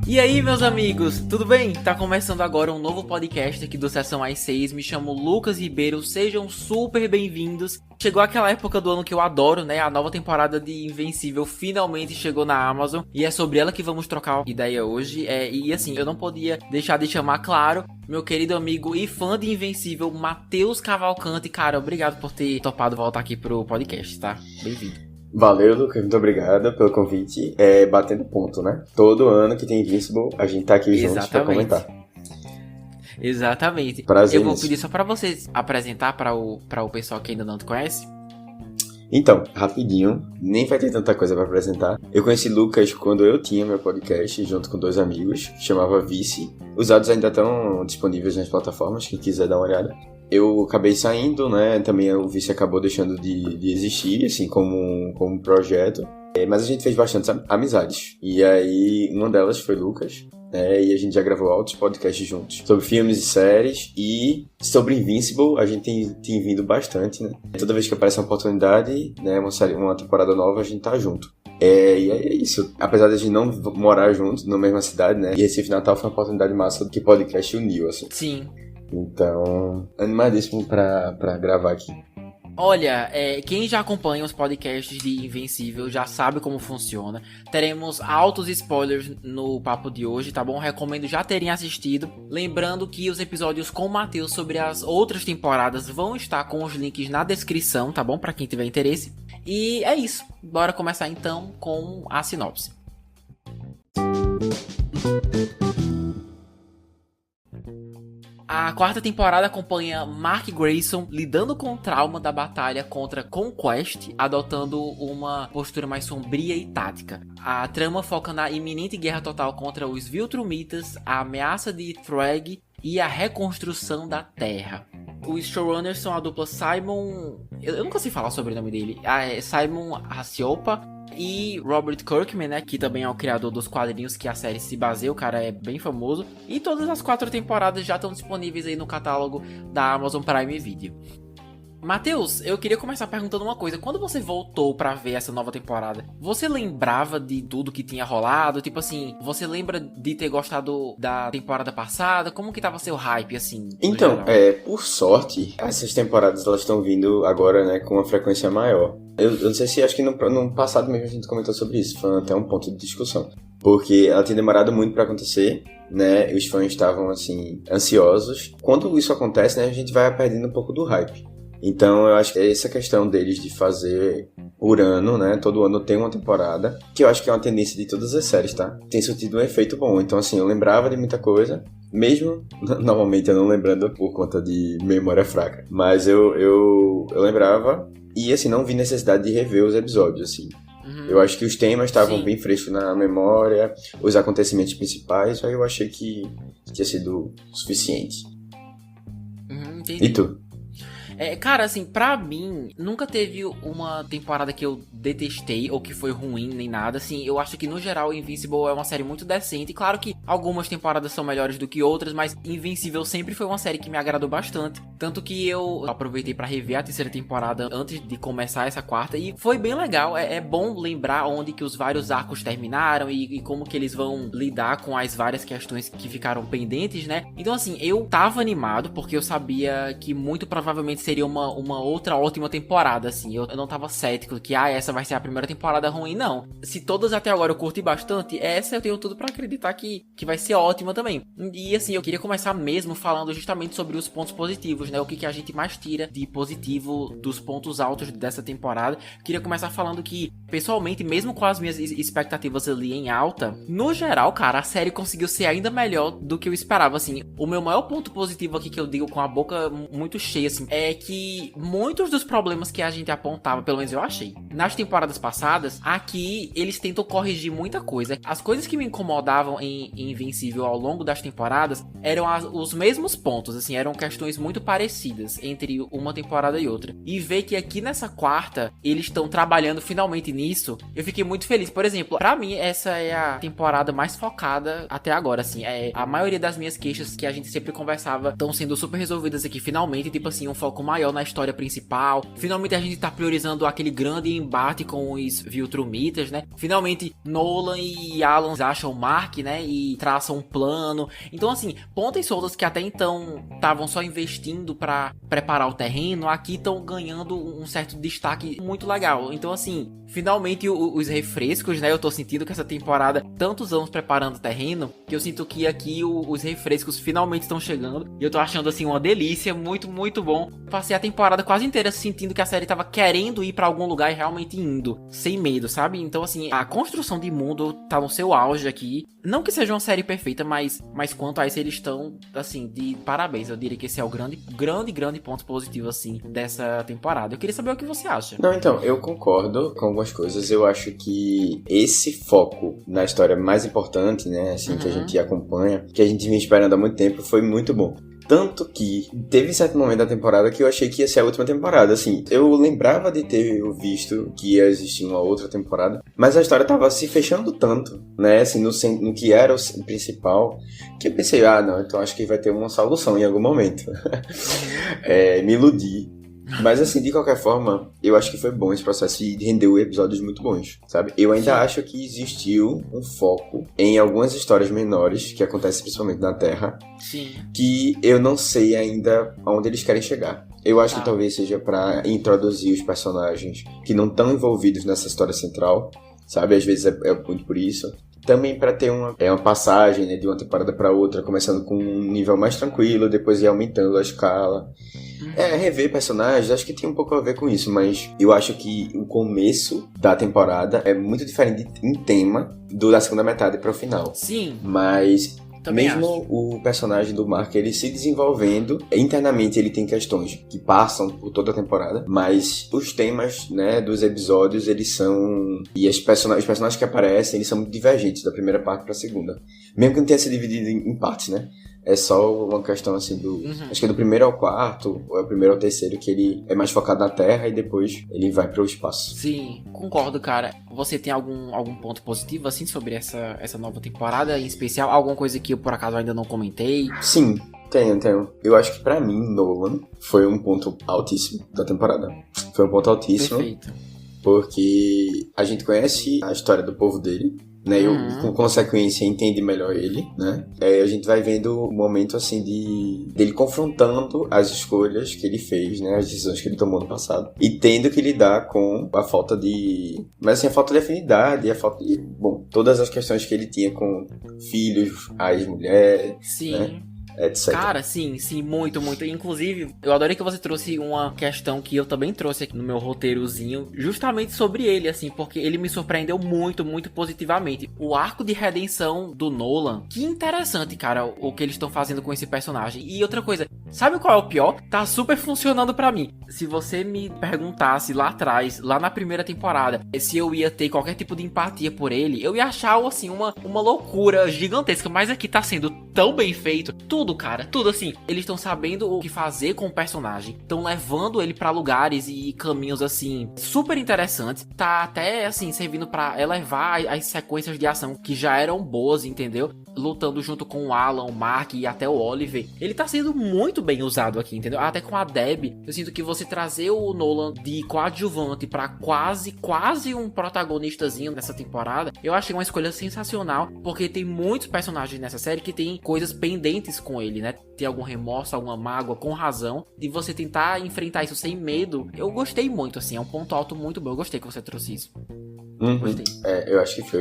E aí, meus amigos, tudo bem? Tá começando agora um novo podcast aqui do Sessão às 6. Me chamo Lucas Ribeiro, sejam super bem-vindos. Chegou aquela época do ano que eu adoro, né? A nova temporada de Invencível finalmente chegou na Amazon e é sobre ela que vamos trocar ideia hoje. E assim, eu não podia deixar de chamar, claro, meu querido amigo e fã de Invencível, Matheus Cavalcante. Cara, obrigado por ter topado voltar aqui pro podcast, tá? Bem-vindo. Valeu, Lucas, muito obrigado pelo convite. Batendo ponto, né? Todo ano que tem Invincible, a gente tá aqui juntos pra comentar. Exatamente. Prazer eu vou nisso. pedir só pra vocês apresentar para o pessoal que ainda não te conhece. Então, rapidinho, nem vai ter tanta coisa pra apresentar. Eu conheci Lucas quando eu tinha meu podcast, junto com 2 amigos, que chamava Vice. Os áudios ainda estão disponíveis nas plataformas, quem quiser dar uma olhada. Eu acabei saindo, né? Também o Vice acabou deixando de existir, assim, como um projeto. Mas a gente fez bastante amizades. E aí, uma delas foi Lucas, né? E a gente já gravou outros podcasts juntos. Sobre filmes e séries. E sobre Invincible, a gente tem vindo bastante, né? Toda vez que aparece uma oportunidade, né? Uma temporada nova, a gente tá junto. E é isso. Apesar de a gente não morar juntos, na mesma cidade, né? E Recife Natal foi uma oportunidade massa que o podcast uniu, assim. Sim. Então, animadíssimo pra gravar aqui. Olha, quem já acompanha os podcasts de Invencível já sabe como funciona. Teremos altos spoilers no papo de hoje, tá bom? Recomendo já terem assistido. Lembrando que os episódios com o Matheus sobre as outras temporadas vão estar com os links na descrição, tá bom? Pra quem tiver interesse. E é isso. Bora começar então com a sinopse. A 4ª temporada acompanha Mark Grayson lidando com o trauma da batalha contra Conquest, adotando uma postura mais sombria e tática. A trama foca na iminente guerra total contra os Viltrumitas, a ameaça de Thrag e a reconstrução da Terra. Os showrunners são a dupla Simon... Eu nunca sei falar sobre o nome dele. Simon Rasiopa e Robert Kirkman, né, que também é o criador dos quadrinhos que a série se baseia, o cara é bem famoso. E todas as 4 temporadas já estão disponíveis aí no catálogo da Amazon Prime Video. Matheus, eu queria começar perguntando uma coisa. Quando você voltou pra ver essa nova temporada, você lembrava de tudo que tinha rolado? Tipo assim, você lembra de ter gostado da temporada passada? Como que tava seu hype, assim? Então, por sorte, essas temporadas elas estão vindo agora, né, com uma frequência maior. Eu não sei se, acho que no passado mesmo a gente comentou sobre isso, foi até um ponto de discussão. Porque ela tem demorado muito pra acontecer, né, os fãs estavam, assim, ansiosos. Quando isso acontece, né, a gente vai perdendo um pouco do hype. Então eu acho que é essa questão deles de fazer por ano, né? Todo ano tem uma temporada, que eu acho que é uma tendência de todas as séries, tá? Tem surtido um efeito bom. Então assim, eu lembrava de muita coisa, mesmo normalmente eu não lembrando por conta de memória fraca. Mas eu lembrava e assim, não vi necessidade de rever os episódios, assim. Eu acho que os temas estavam bem frescos na memória, os acontecimentos principais, aí eu achei que tinha sido suficiente. Entendi. E tu? Cara, assim, pra mim, nunca teve uma temporada que eu detestei ou que foi ruim, nem nada. Assim, eu acho que, no geral, Invincible é uma série muito decente. Claro que algumas temporadas são melhores do que outras, mas Invincible sempre foi uma série que me agradou bastante. Tanto que eu aproveitei pra rever a 3ª temporada antes de começar essa 4ª. E foi bem legal. É bom lembrar onde que os vários arcos terminaram e como que eles vão lidar com as várias questões que ficaram pendentes, né? Então, assim, eu tava animado porque eu sabia que muito provavelmente seria uma outra ótima temporada, assim. Eu não tava cético que, essa vai ser a primeira temporada ruim, não. Se todas até agora eu curti bastante, essa eu tenho tudo pra acreditar que vai ser ótima também. E, assim, eu queria começar mesmo falando justamente sobre os pontos positivos, né? O que a gente mais tira de positivo dos pontos altos dessa temporada. Eu queria começar falando que, pessoalmente, mesmo com as minhas expectativas ali em alta, no geral, cara, a série conseguiu ser ainda melhor do que eu esperava, assim. O meu maior ponto positivo aqui que eu digo com a boca muito cheia, assim, é que muitos dos problemas que a gente apontava, pelo menos eu achei, nas temporadas passadas, aqui eles tentam corrigir muita coisa. As coisas que me incomodavam em Invencível ao longo das temporadas eram os mesmos pontos, assim, eram questões muito parecidas entre uma temporada e outra. E ver que aqui nessa 4ª eles estão trabalhando finalmente nisso, eu fiquei muito feliz. Por exemplo, pra mim essa é a temporada mais focada até agora, assim. A maioria das minhas queixas que a gente sempre conversava estão sendo super resolvidas aqui finalmente, tipo assim, um foco maior na história principal. Finalmente a gente tá priorizando aquele grande embate com os Viltrumitas, né? Finalmente, Nolan e Alan acham o Mark, né? E traçam um plano. Então, assim, pontas soltas que até então estavam só investindo pra preparar o terreno, aqui estão ganhando um certo destaque muito legal. Então, assim, finalmente os refrescos, né? Eu tô sentindo que essa temporada, tantos anos preparando o terreno, que eu sinto que aqui os refrescos finalmente estão chegando. E eu tô achando, assim, uma delícia, muito, muito bom. Passei a temporada quase inteira sentindo que a série tava querendo ir pra algum lugar e realmente indo, sem medo, sabe? Então, assim, a construção de mundo tá no seu auge aqui. Não que seja uma série perfeita, mas quanto a isso eles estão, assim, de parabéns. Eu diria que esse é o grande ponto positivo, assim, dessa temporada. Eu queria saber o que você acha. Não, então, eu concordo com algumas coisas. Eu acho que esse foco na história mais importante, né, assim, que a gente acompanha, que a gente vinha esperando há muito tempo, foi muito bom. Tanto que teve certo momento da temporada que eu achei que ia ser a última temporada, assim. Eu lembrava de ter visto que ia existir uma outra temporada, mas a história tava se fechando tanto, né, assim, no que era o principal, que eu pensei, não, então acho que vai ter uma solução em algum momento. Me iludi. Mas assim, de qualquer forma, eu acho que foi bom esse processo e rendeu episódios muito bons, sabe? Eu ainda acho que existiu um foco em algumas histórias menores, que acontecem principalmente na Terra, Sim. que eu não sei ainda aonde eles querem chegar. Eu acho que talvez seja pra introduzir os personagens que não estão envolvidos nessa história central, sabe? Às vezes é muito por isso. Também para ter uma passagem, né, de uma temporada para outra, começando com um nível mais tranquilo, depois ir aumentando a escala. Rever personagens, acho que tem um pouco a ver com isso, mas eu acho que o começo da temporada é muito diferente em tema da segunda metade para o final. Sim. Mas também mesmo acho. O personagem do Mark, ele se desenvolvendo, internamente ele tem questões que passam por toda a temporada, mas os temas, né, dos episódios, eles são... E os personagens que aparecem, eles são muito divergentes da primeira parte para a segunda. Mesmo que não tenha sido dividido em partes, né? É só uma questão, assim, acho que é do primeiro ao quarto, ou é o primeiro ao terceiro, que ele é mais focado na Terra e depois ele vai para o espaço. Sim, concordo, cara. Você tem algum ponto positivo, assim, sobre essa nova temporada em especial? Alguma coisa que eu, por acaso, ainda não comentei? Sim, tenho. Eu acho que pra mim, Nolan foi um ponto altíssimo da temporada. Foi um ponto altíssimo. Perfeito. Porque a gente conhece a história do povo dele, né? Eu, com consequência, entende melhor ele, né? A gente vai vendo o momento, assim, dele confrontando as escolhas que ele fez, né? As decisões que ele tomou no passado. E tendo que lidar com a falta de... Mas, assim, a falta de afinidade, a falta de... Bom, todas as questões que ele tinha com filhos, a ex-mulher, Sim. né? Etc. Cara, sim, muito. Inclusive, eu adorei que você trouxe uma questão que eu também trouxe aqui no meu roteirozinho, justamente sobre ele, assim, porque ele me surpreendeu muito positivamente. O arco de redenção do Nolan, que interessante, cara, o que eles estão fazendo com esse personagem. E outra coisa, sabe qual é o pior? Tá super funcionando pra mim. Se você me perguntasse lá atrás, lá na primeira temporada, se eu ia ter qualquer tipo de empatia por ele, eu ia achar, assim, uma loucura gigantesca, mas aqui tá sendo tão bem feito, tudo, cara, tudo assim. Eles estão sabendo o que fazer com o personagem, estão levando ele pra lugares e caminhos, assim, super interessantes. Tá até, assim, servindo pra elevar as sequências de ação que já eram boas, entendeu? Lutando junto com o Alan, o Mark e até o Oliver. Ele tá sendo muito bem usado aqui, entendeu? Até com a Deb, eu sinto que você trazer o Nolan de coadjuvante pra quase um protagonistazinho nessa temporada, eu achei uma escolha sensacional, porque tem muitos personagens nessa série que tem coisas pendentes com ele, né? Tem algum remorso, alguma mágoa, com razão, de você tentar enfrentar isso sem medo. Eu gostei muito, assim, é um ponto alto muito bom. Eu gostei que você trouxe isso. Gostei. Eu acho que foi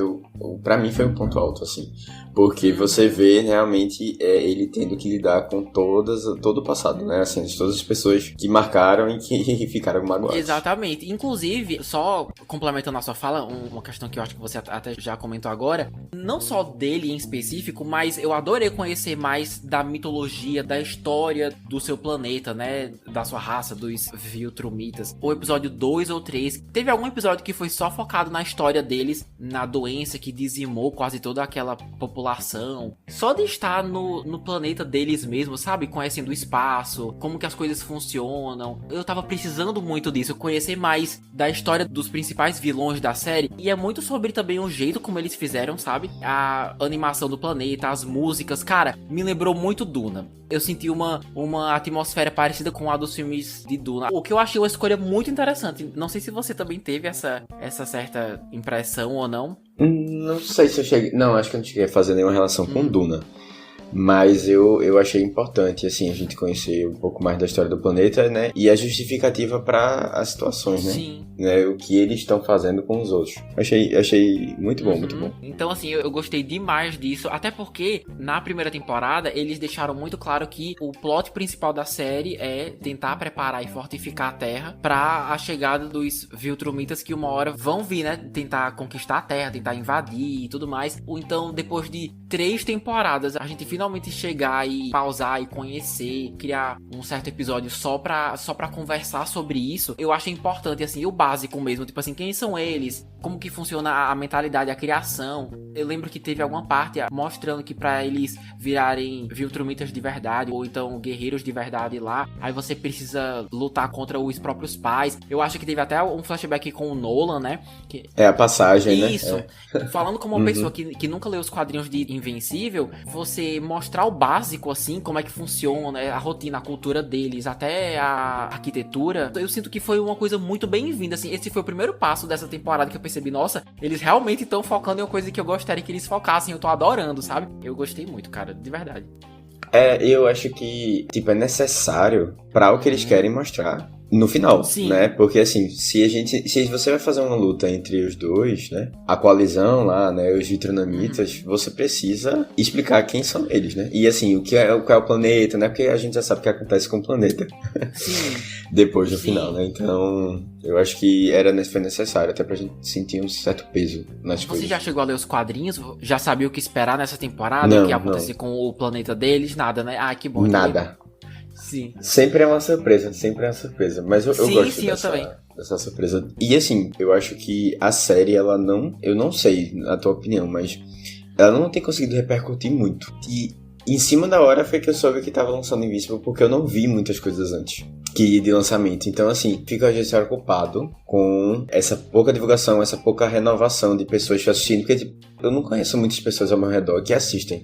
pra mim foi um ponto alto, assim, porque você vê realmente ele tendo que lidar com todo o passado, né, assim, de todas as pessoas que marcaram e que ficaram magoadas. Exatamente. Inclusive, só complementando a sua fala, uma questão que eu acho que você até já comentou agora, não só dele em específico, mas eu adorei conhecer mais da mitologia, da história do seu planeta, né, da sua raça, dos Viltrumitas. O episódio 2 ou 3, teve algum episódio que foi só focado na história deles, na doença que dizimou quase toda aquela população. Só de estar no planeta deles mesmo, sabe? Conhecendo o espaço, como que as coisas funcionam. Eu tava precisando muito disso, conhecer mais da história dos principais vilões da série. E é muito sobre também o jeito como eles fizeram, sabe? A animação do planeta, as músicas. Cara, me lembrou muito Duna. Eu senti uma atmosfera parecida com a dos filmes de Duna. O que eu achei uma escolha muito interessante. Não sei se você também teve essa certa impressão ou não. Não sei se eu cheguei... Não, acho que eu não cheguei a fazer nenhuma relação com Duna. Mas eu achei importante, assim, a gente conhecer um pouco mais da história do planeta, né? E a justificativa para as situações, né? Sim. Né? O que eles estão fazendo com os outros. Achei muito bom, muito bom. Então, assim, eu gostei demais disso. Até porque, na primeira temporada, eles deixaram muito claro que o plot principal da série é tentar preparar e fortificar a Terra para a chegada dos Viltrumitas que uma hora vão vir, né? Tentar conquistar a Terra, tentar invadir e tudo mais. Ou então, depois de 3 temporadas, a gente finalmente chegar e pausar e conhecer, criar um certo episódio só pra conversar sobre isso, eu acho importante, assim, o básico mesmo, tipo assim, quem são eles, como que funciona a mentalidade, a criação. Eu lembro que teve alguma parte mostrando que pra eles virarem Viltrumitas de verdade, ou então guerreiros de verdade lá, aí você precisa lutar contra os próprios pais. Eu acho que teve até um flashback com o Nolan, né? É a passagem, né? Isso. Falando como uma pessoa que nunca leu os quadrinhos de Invencível, você mostrar o básico, assim, como é que funciona, a rotina, a cultura deles, até a arquitetura, eu sinto que foi uma coisa muito bem-vinda, assim. Esse foi o primeiro passo dessa temporada que eu percebi, nossa, eles realmente estão focando em uma coisa que eu gostaria que eles focassem, eu tô adorando, sabe? Eu gostei muito, cara, de verdade. Eu acho que, tipo, é necessário para o que eles querem mostrar no final, Sim. Né? Porque, assim, se você vai fazer uma luta entre os dois, né? A coalizão lá, né? Os Viltrumitas, você precisa explicar quem são eles, né? E, assim, qual é o planeta, né? Porque a gente já sabe o que acontece com o planeta. Sim. Depois do final, né? Então, eu acho que foi necessário, até pra gente sentir um certo peso nas coisas. Você já chegou a ler os quadrinhos? Já sabia o que esperar nessa temporada? O que ia acontecer com o planeta deles? Nada, né? Ah, que bom. Nada. Sim. Sempre é uma surpresa. Mas eu gosto eu dessa surpresa. E assim, eu acho que a série, ela não... Eu não sei a tua opinião, mas ela não tem conseguido repercutir muito. E em cima da hora foi que eu soube que tava lançando Invincible, porque eu não vi muitas coisas antes de lançamento. Então, assim, fico às vezes preocupado com essa pouca divulgação, essa pouca renovação de pessoas assistindo, porque tipo, eu não conheço muitas pessoas ao meu redor que assistem.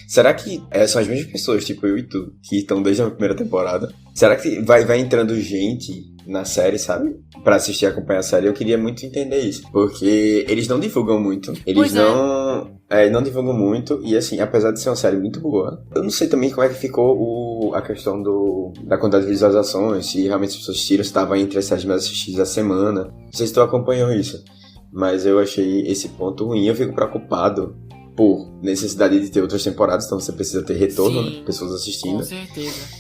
Será que são as mesmas pessoas, tipo eu e tu, que estão desde a primeira temporada? Será que vai entrando gente na série, sabe? Pra assistir e acompanhar a série? Eu queria muito entender isso. Porque eles não divulgam muito. Eles não divulgam muito. E assim, apesar de ser uma série muito boa, eu não sei também como é que ficou a questão da quantidade de visualizações. Se realmente as pessoas assistiram, se estava entre as séries mais assistidas da semana. Não sei se tu acompanhou isso. Mas eu achei esse ponto ruim. Eu fico preocupado por necessidade de ter outras temporadas, então você precisa ter retorno, né? Pessoas assistindo. Com certeza.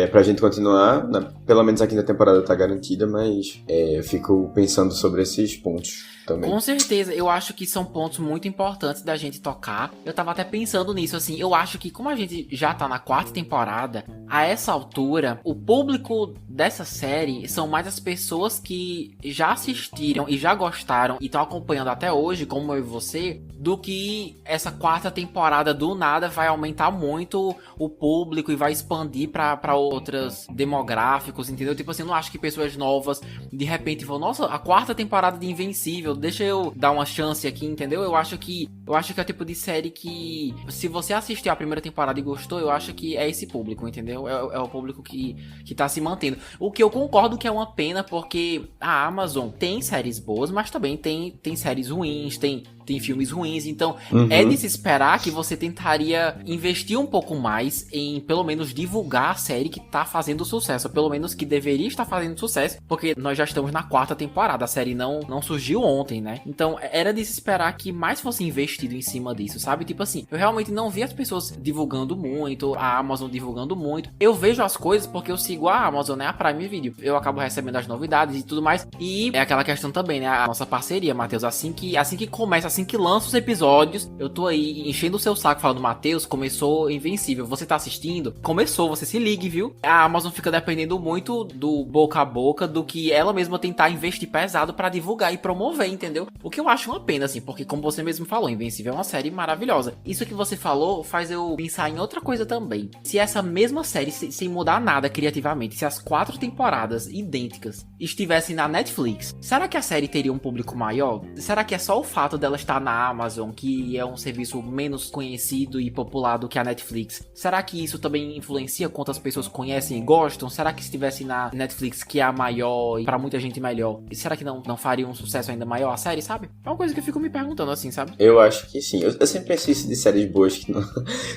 Pra gente continuar, pelo menos a quinta temporada tá garantida, mas eu fico pensando sobre esses pontos também. Com certeza, eu acho que são pontos muito importantes da gente tocar. Eu tava até pensando nisso, assim, eu acho que como a gente já tá na 4ª temporada, a essa altura, o público dessa série são mais as pessoas que já assistiram e já gostaram e estão acompanhando até hoje, como eu e você, do que essa 4ª temporada do nada vai aumentar muito o público e vai expandir pra outros demográficos, entendeu? Tipo assim, eu não acho que pessoas novas de repente vão, nossa, a 4ª temporada de Invencível, deixa eu dar uma chance aqui, entendeu? Eu acho que é o tipo de série que, se você assistiu a primeira temporada e gostou, eu acho que é esse público, entendeu? É o público que tá se mantendo. O que eu concordo que é uma pena, porque a Amazon tem séries boas, mas também tem séries ruins, tem filmes ruins, então é de se esperar que você tentaria investir um pouco mais em, pelo menos, divulgar a série que tá fazendo sucesso, pelo menos que deveria estar fazendo sucesso, porque nós já estamos na 4ª temporada, a série não surgiu ontem, né? Então era de se esperar que mais fosse investido investido em cima disso, sabe? Tipo assim, eu realmente não vi as pessoas divulgando muito, a Amazon divulgando muito. Eu vejo as coisas porque eu sigo a Amazon, né? A Prime Video. Eu acabo recebendo as novidades e tudo mais. E é aquela questão também, né? A nossa parceria, Matheus, assim que começa, assim que lança os episódios, eu tô aí enchendo o seu saco falando, Matheus, começou Invencível. Você tá assistindo? Começou, você se ligue, viu? A Amazon fica dependendo muito do boca a boca, do que ela mesma tentar investir pesado pra divulgar e promover, entendeu? O que eu acho uma pena, assim, porque como você mesmo falou, Invencível é uma série maravilhosa. Isso que você falou faz eu pensar em outra coisa também. Se essa mesma série, sem mudar nada criativamente, se as 4 temporadas idênticas estivessem na Netflix, será que a série teria um público maior? Será que é só o fato dela estar na Amazon, que é um serviço menos conhecido e popular do que a Netflix? Será que isso também influencia quantas pessoas conhecem e gostam? Será que se estivesse na Netflix, que é a maior e pra muita gente melhor, será que não faria um sucesso ainda maior a série, sabe? É uma coisa que eu fico me perguntando assim, sabe? Eu acho que sim. Eu sempre penso isso de séries boas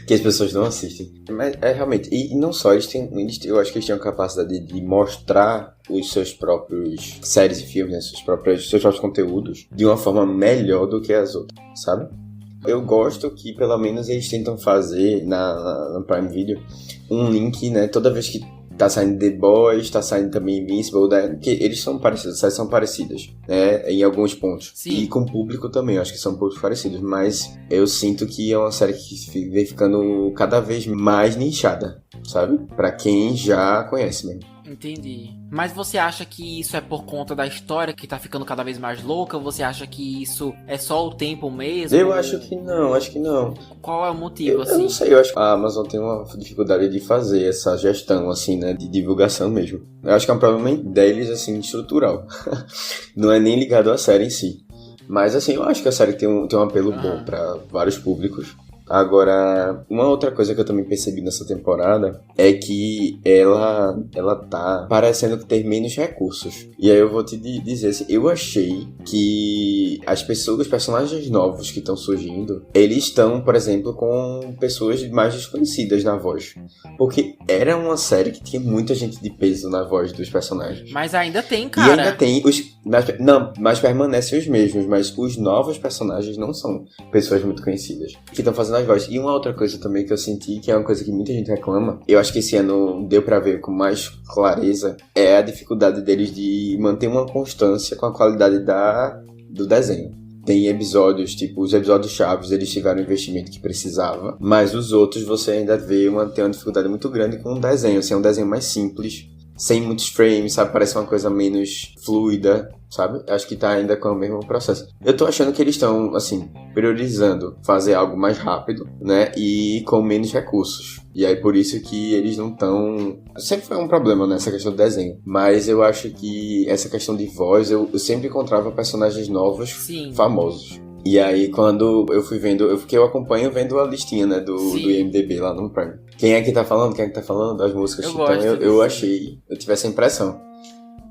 que as pessoas não assistem. Mas é realmente. E não só, eu acho que eles têm a capacidade de mostrar os seus próprios séries e filmes, né, seus próprios conteúdos de uma forma melhor do que as outras, sabe? Eu gosto que pelo menos eles tentam fazer na Prime Video um link, né? Toda vez que tá saindo The Boys, tá saindo também Invincible, né? Porque eles são parecidos, as séries são parecidas, né? Em alguns pontos. Sim. E com o público também, eu acho que são um pouco parecidos. Mas eu sinto que é uma série que vem ficando cada vez mais nichada, sabe? Pra quem já conhece mesmo. Entendi. Mas você acha que isso é por conta da história que tá ficando cada vez mais louca? Ou você acha que isso é só o tempo mesmo? Eu acho que não. Qual é o motivo, assim? Eu não sei, eu acho que a Amazon tem uma dificuldade de fazer essa gestão, assim, né, de divulgação mesmo. Eu acho que é um problema deles, assim, estrutural. Não é nem ligado à série em si. Mas, assim, eu acho que a série tem um apelo bom pra vários públicos. Agora, uma outra coisa que eu também percebi nessa temporada é que ela tá parecendo ter menos recursos. E aí eu vou te dizer assim, eu achei que os personagens novos que estão surgindo, eles estão, por exemplo, com pessoas mais desconhecidas na voz. Porque era uma série que tinha muita gente de peso na voz dos personagens. Mas ainda tem, cara. E ainda tem mas permanecem os mesmos, mas os novos personagens não são pessoas muito conhecidas que estão fazendo as vozes. E uma outra coisa também que eu senti, que é uma coisa que muita gente reclama, eu acho que esse ano deu pra ver com mais clareza, é a dificuldade deles de manter uma constância com a qualidade do desenho. Tem episódios, tipo, os episódios chaves, eles tiveram o investimento que precisava, mas os outros você ainda tem uma dificuldade muito grande com o desenho, assim, é um desenho mais simples, sem muitos frames, sabe? Parece uma coisa menos fluida, sabe? Acho que tá ainda com o mesmo processo. Eu tô achando que eles estão, assim, priorizando fazer algo mais rápido, né? E com menos recursos. E aí por isso que eles não estão... Sempre foi um problema nessa questão do desenho. Mas eu acho que essa questão de voz, eu sempre encontrava personagens novos, Sim. famosos. E aí, quando eu fui vendo... eu acompanho vendo a listinha, né? Do IMDb lá no Prime. Quem é que tá falando? Das músicas. Então, eu tive essa impressão.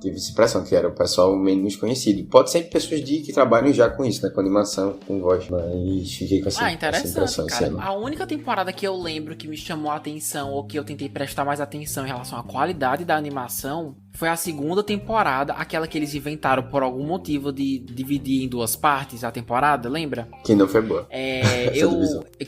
Tive essa impressão que era o pessoal menos conhecido. Pode ser pessoas que trabalham já com isso, né? Com animação, com voz. Mas fiquei com essa impressão. Cara. A única temporada que eu lembro que me chamou a atenção, ou que eu tentei prestar mais atenção em relação à qualidade da animação, foi a segunda temporada, aquela que eles inventaram por algum motivo de dividir em 2 partes a temporada, lembra? Que não foi boa.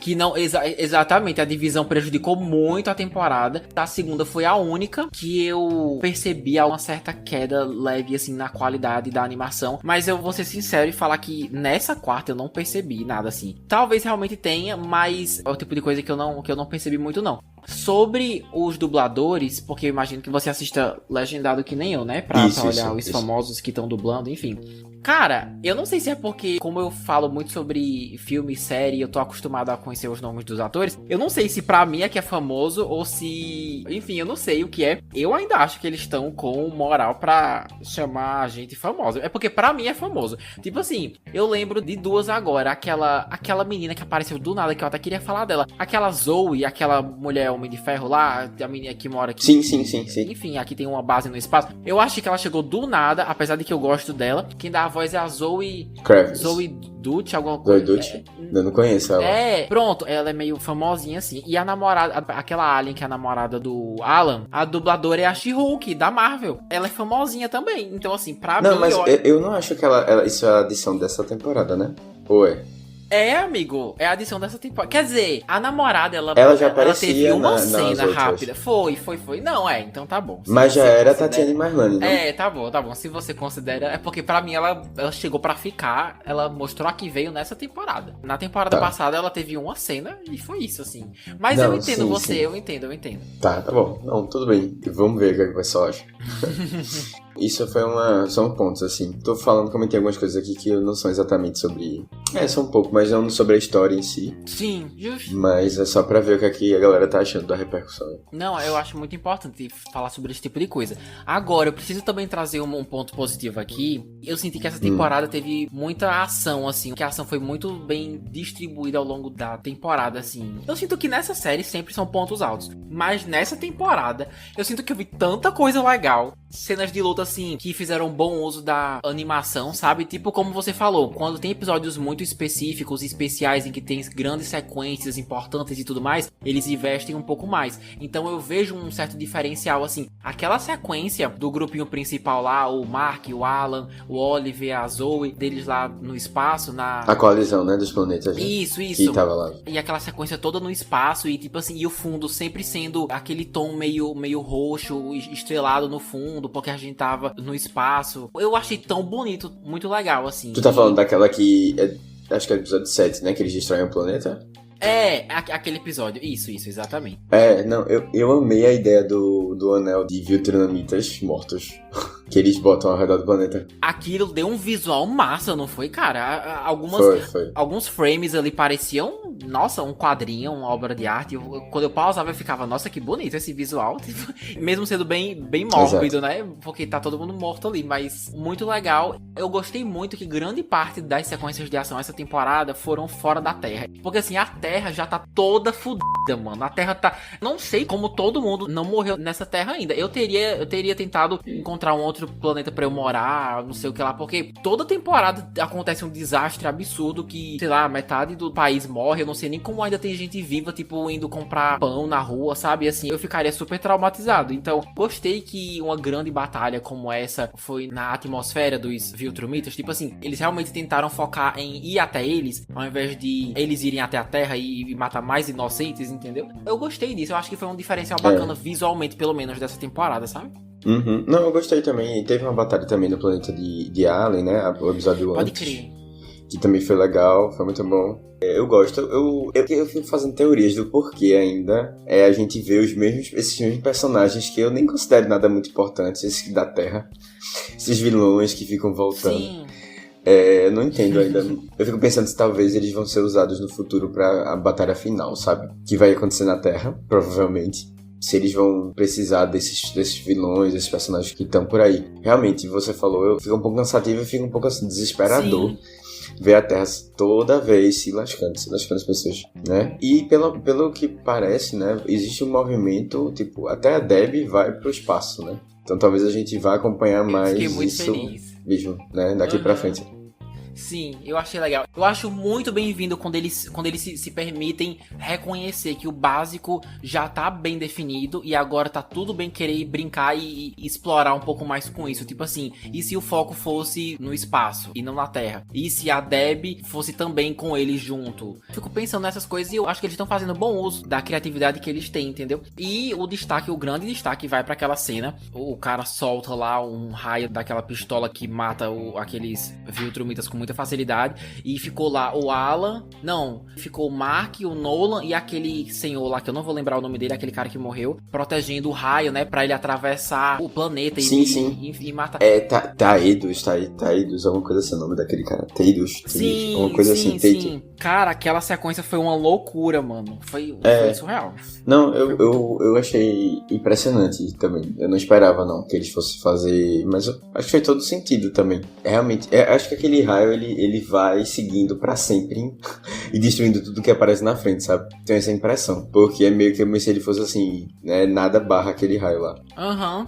Que não, exatamente, a divisão prejudicou muito a temporada. A segunda foi a única que eu percebi uma certa queda leve, assim, na qualidade da animação. Mas eu vou ser sincero e falar que nessa quarta eu não percebi nada assim. Talvez realmente tenha, mas é o tipo de coisa que eu não percebi muito, não. Sobre os dubladores, porque eu imagino que você assista legendado que nem eu, né? Pra olhar os famosos que estão dublando, enfim. Cara, eu não sei se é porque, como eu falo muito sobre filme e série, eu tô acostumado a conhecer os nomes dos atores. Eu não sei se pra mim é que é famoso ou se... Enfim, eu não sei o que é. Eu ainda acho que eles estão com moral pra chamar a gente famosa. É porque pra mim é famoso. Tipo assim, eu lembro de 2 agora. Aquela menina que apareceu do nada, que eu até queria falar dela. Aquela Zoe, aquela mulher Homem de Ferro lá, a menina que mora aqui. Sim. Enfim, aqui tem uma base no espaço. Eu acho que ela chegou do nada, apesar de que eu gosto dela. Quem dá a voz é a Zoe... Kravitz. Zoe Dutch, alguma coisa. Zoe Dutch? Eu não conheço ela. Pronto, ela é meio famosinha assim. E a namorada, aquela Alien que é a namorada do Alan, a dubladora é a She-Hulk, da Marvel. Ela é famosinha também. Então assim, pra mim... Não, mas eu não acho que isso é a adição dessa temporada, né? Ou é? Amigo, é a adição dessa temporada. Quer dizer, a namorada, Ela já aparecia teve uma nas cena outras. rápida. Foi. Não, então tá bom. Se Mas já você era considera- Tatiana Maslany, não? Tá bom. Se você considera. É porque pra mim ela chegou pra ficar. Ela mostrou a que veio nessa temporada. Na temporada Tá. passada ela teve uma cena e foi isso, assim. Mas Não, eu entendo sim, você, sim. eu entendo. Tá bom. Não, tudo bem. Vamos ver o que é que o pessoal acha. Isso foi são pontos, assim. Tô falando, comentei algumas coisas aqui que não são exatamente sobre... são um pouco, mas não sobre a história em si. Sim, justo. Mas é só pra ver o que é que a galera tá achando da repercussão. Não, eu acho muito importante falar sobre esse tipo de coisa. Agora, eu preciso também trazer um ponto positivo aqui. Eu senti que essa temporada teve muita ação, assim. Que a ação foi muito bem distribuída ao longo da temporada, assim. Eu sinto que nessa série sempre são pontos altos. Mas nessa temporada, eu sinto que eu vi tanta coisa legal. Cenas de luta, assim, que fizeram bom uso da animação, sabe? Tipo como você falou, quando tem episódios muito específicos e especiais em que tem grandes sequências importantes e tudo mais, eles investem um pouco mais. Então eu vejo um certo diferencial, assim. Aquela sequência do grupinho principal lá, o Mark, o Alan, o Oliver, a Zoe, deles lá no espaço, A coalizão, né, dos planetas. Né? Isso. Que tava lá. E aquela sequência toda no espaço e tipo assim, e o fundo sempre sendo aquele tom meio roxo, estrelado no fundo, porque a gente tava no espaço. Eu achei tão bonito, muito legal, assim. Tu tá falando daquela que... acho que é o episódio 7, né, que eles destroem o planeta? Aquele episódio. Isso, exatamente. Não, eu amei a ideia do anel de Viltrumitas mortos. Que eles botam ao redor do planeta. Aquilo deu um visual massa, não foi, cara? Foi. Alguns frames ali pareciam, nossa, um quadrinho, uma obra de arte. Quando eu pausava, eu ficava, nossa, que bonito esse visual. Tipo, mesmo sendo bem mórbido, né? Porque tá todo mundo morto ali, mas muito legal. Eu gostei muito que grande parte das sequências de ação essa temporada foram fora da Terra. Porque assim, a Terra já tá toda fodida, mano. A Terra tá... Não sei como todo mundo não morreu nessa Terra ainda. Eu teria tentado encontrar um outro planeta pra eu morar, não sei o que lá, porque toda temporada acontece um desastre absurdo que, sei lá, metade do país morre, eu não sei nem como ainda tem gente viva, tipo, indo comprar pão na rua, sabe, e assim, eu ficaria super traumatizado. Então, gostei que uma grande batalha como essa foi na atmosfera dos Viltrumitas, tipo assim, eles realmente tentaram focar em ir até eles, ao invés de eles irem até a Terra e matar mais inocentes, entendeu? Eu gostei disso, eu acho que foi um diferencial bacana visualmente, pelo menos, dessa temporada, sabe? Uhum. Não, eu gostei também. Teve uma batalha também no planeta de Alien, né? O episódio Pode antes. crer. Que também foi legal, foi muito bom. Eu gosto. Eu fico fazendo teorias do porquê ainda a gente vê esses mesmos personagens que eu nem considero nada muito importantes, esses da Terra. Esses vilões que ficam voltando. Sim. Eu não entendo ainda. Eu fico pensando se talvez eles vão ser usados no futuro pra a batalha final, sabe? Que vai acontecer na Terra, provavelmente. Se eles vão precisar desses vilões, desses personagens que estão por aí. Realmente, você falou, eu fico um pouco cansativo e fico um pouco assim, desesperador. Sim. Ver a Terra toda vez se lascando as pessoas, né? E pelo que parece, né? Existe um movimento, tipo, até a Deb vai pro espaço, né? Então talvez a gente vá acompanhar mais Fiquei muito isso feliz. mesmo, né? Daqui pra frente. Sim, eu achei legal. Eu acho muito bem-vindo quando eles se permitem reconhecer que o básico já tá bem definido e agora tá tudo bem querer brincar e explorar um pouco mais com isso. Tipo assim, e se o foco fosse no espaço e não na Terra? E se a Deb fosse também com eles junto? Fico pensando nessas coisas e eu acho que eles estão fazendo bom uso da criatividade que eles têm, entendeu? E o grande destaque vai pra aquela cena. O cara solta lá um raio daquela pistola que mata aqueles Viltrumitas com muita facilidade, e ficou lá o Alan, ficou o Mark, o Nolan e aquele senhor lá, que eu não vou lembrar o nome dele, aquele cara que morreu, protegendo o raio, né, pra ele atravessar o planeta e matar. Taedos, alguma coisa assim, o nome daquele cara, Taedos, alguma coisa assim, sim. Cara, aquela sequência foi uma loucura, mano, foi surreal. Não, eu achei impressionante também, eu não esperava não, que eles fossem fazer, mas eu acho que fez todo sentido também, realmente, acho que aquele raio, ele vai seguindo pra sempre e destruindo tudo que aparece na frente, sabe? Tenho essa impressão. Porque é meio que como se ele fosse assim, né? Nada barra aquele raio lá.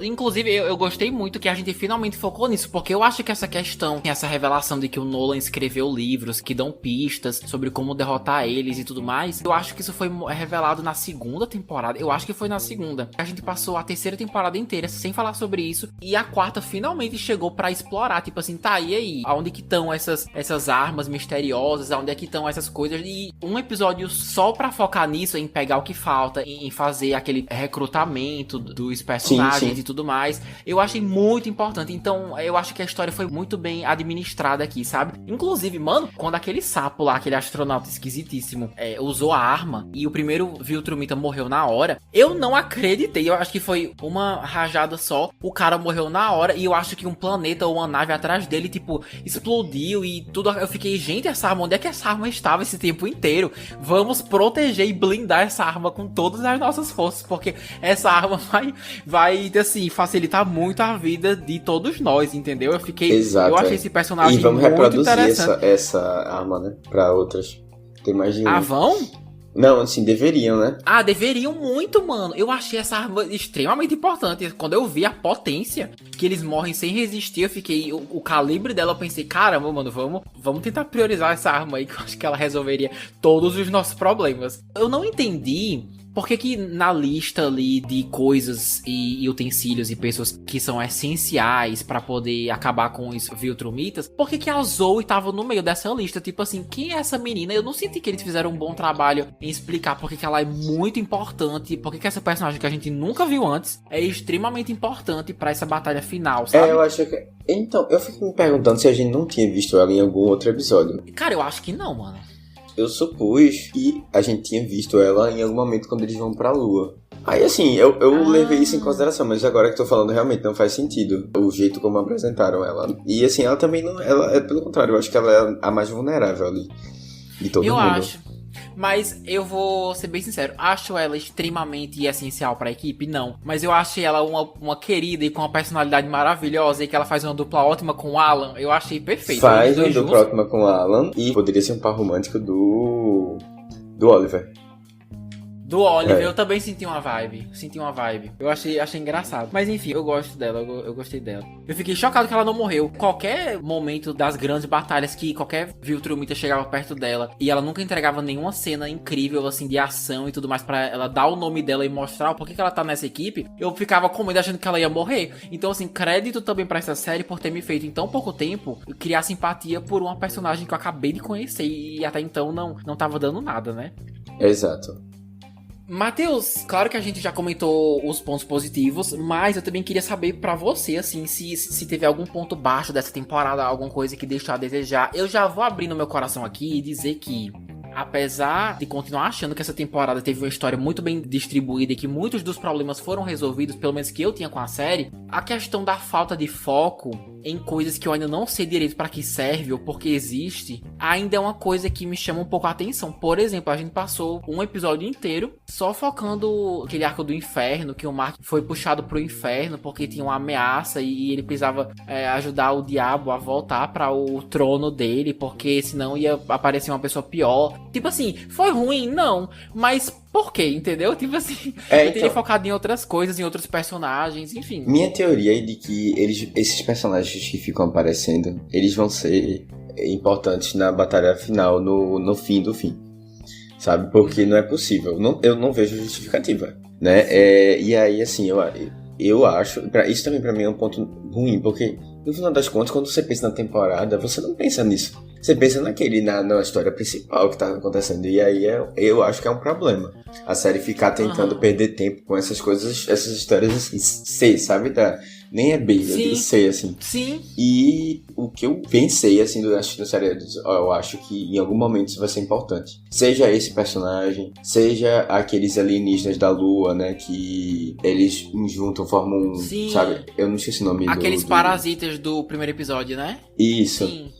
Inclusive, eu gostei muito que a gente finalmente focou nisso, porque eu acho que essa questão, essa revelação de que o Nolan escreveu livros que dão pistas sobre como derrotar eles e tudo mais, eu acho que isso foi revelado na segunda temporada. Eu acho que foi na segunda. A gente passou a terceira temporada inteira sem falar sobre isso, e a quarta finalmente chegou pra explorar, tipo assim, tá, e aí? Aonde que estão essas armas misteriosas? Aonde é que estão essas coisas? E um episódio só pra focar nisso, em pegar o que falta, em fazer aquele recrutamento dos personagens e tudo mais, eu achei muito importante. Então, eu acho que a história foi muito bem administrada aqui, sabe? Inclusive, mano, quando aquele sapo lá, aquele astronauta esquisitíssimo, usou a arma e o primeiro Viltrumita morreu na hora, eu não acreditei. Eu acho que foi uma rajada só, o cara morreu na hora, e eu acho que um planeta ou uma nave atrás dele, tipo, explodiu e tudo. Eu fiquei, gente, essa arma, onde é que essa arma estava esse tempo inteiro? Vamos proteger e blindar essa arma com todas as nossas forças, porque essa arma vai assim, facilitar muito a vida de todos nós, entendeu? Eu fiquei... Exato, eu achei esse personagem e vamos muito reproduzir interessante. essa arma, né? Pra outras. Tem mais de um. Vão? Não, assim, deveriam, né? Deveriam muito, mano. Eu achei essa arma extremamente importante. Quando eu vi a potência, que eles morrem sem resistir, eu fiquei... O calibre dela, eu pensei, caramba, mano, vamos tentar priorizar essa arma aí, que eu acho que ela resolveria todos os nossos problemas. Eu não entendi... Por que na lista ali de coisas e utensílios e pessoas que são essenciais pra poder acabar com os Viltrumitas, por que a Zoe tava no meio dessa lista? Tipo assim, quem é essa menina? Eu não senti que eles fizeram um bom trabalho em explicar por que ela é muito importante, por que essa personagem que a gente nunca viu antes é extremamente importante pra essa batalha final, sabe? Eu acho que... Então, eu fico me perguntando se a gente não tinha visto ela em algum outro episódio. Cara, eu acho que não, mano. Eu supus que a gente tinha visto ela em algum momento quando eles vão pra Lua. Aí assim, eu levei isso em consideração, mas agora que tô falando realmente não faz sentido o jeito como apresentaram ela. E assim, ela também não... Ela é pelo contrário, eu acho que ela é a mais vulnerável ali de todo mundo. Eu acho. Mas eu vou ser bem sincero, acho ela extremamente essencial pra equipe? Não. Mas eu achei ela uma querida e com uma personalidade maravilhosa, e que ela faz uma dupla ótima com o Alan. Eu achei perfeito. Faz uma dupla ótima com o Alan, e poderia ser um par romântico do Oliver. Do Oliver, eu também senti uma vibe. Eu achei engraçado. Mas enfim, eu gosto dela, eu gostei dela. Eu fiquei chocado que ela não morreu. Qualquer momento das grandes batalhas que qualquer Viltrumita chegava perto dela e ela nunca entregava nenhuma cena incrível, assim, de ação e tudo mais pra ela dar o nome dela e mostrar o porquê que ela tá nessa equipe, eu ficava com medo achando que ela ia morrer. Então, assim, crédito também pra essa série por ter me feito em tão pouco tempo criar simpatia por uma personagem que eu acabei de conhecer e até então não tava dando nada, né? Exato. Matheus, claro que a gente já comentou os pontos positivos, mas eu também queria saber pra você, assim, se teve algum ponto baixo dessa temporada, alguma coisa que deixou a desejar. Eu já vou abrir no meu coração aqui e dizer que, apesar de continuar achando que essa temporada teve uma história muito bem distribuída e que muitos dos problemas foram resolvidos, pelo menos que eu tinha com a série, a questão da falta de foco em coisas que eu ainda não sei direito pra que serve ou porque existe, ainda é uma coisa que me chama um pouco a atenção. Por exemplo, a gente passou um episódio inteiro só focando aquele arco do inferno, que o Mark foi puxado pro inferno porque tinha uma ameaça e ele precisava ajudar o diabo a voltar para o trono dele, porque senão ia aparecer uma pessoa pior. Tipo assim, foi ruim? Não, mas por quê? Entendeu? Tipo assim, eu teria focado em outras coisas, em outros personagens, enfim. Minha teoria é de que esses personagens que ficam aparecendo, eles vão ser importantes na batalha final, no fim do fim. Sabe? Porque não é possível. Eu não vejo justificativa, né? E aí, assim, eu acho... Isso também pra mim é um ponto ruim, porque no final das contas, quando você pensa na temporada, você não pensa nisso. Você pensa na história principal que tá acontecendo. E aí eu acho que é um problema. A série ficar tentando perder tempo com essas coisas, essas histórias assim, C, sabe? Nem é B, eu digo C, assim. Sim. E o que eu pensei, assim, durante a série, eu acho que em algum momento isso vai ser importante. Seja esse personagem, seja aqueles alienígenas da Lua, né? Que eles juntam, formam um... Sabe? Eu não esqueci o nome aqueles parasitas do primeiro episódio, né? Isso. Sim.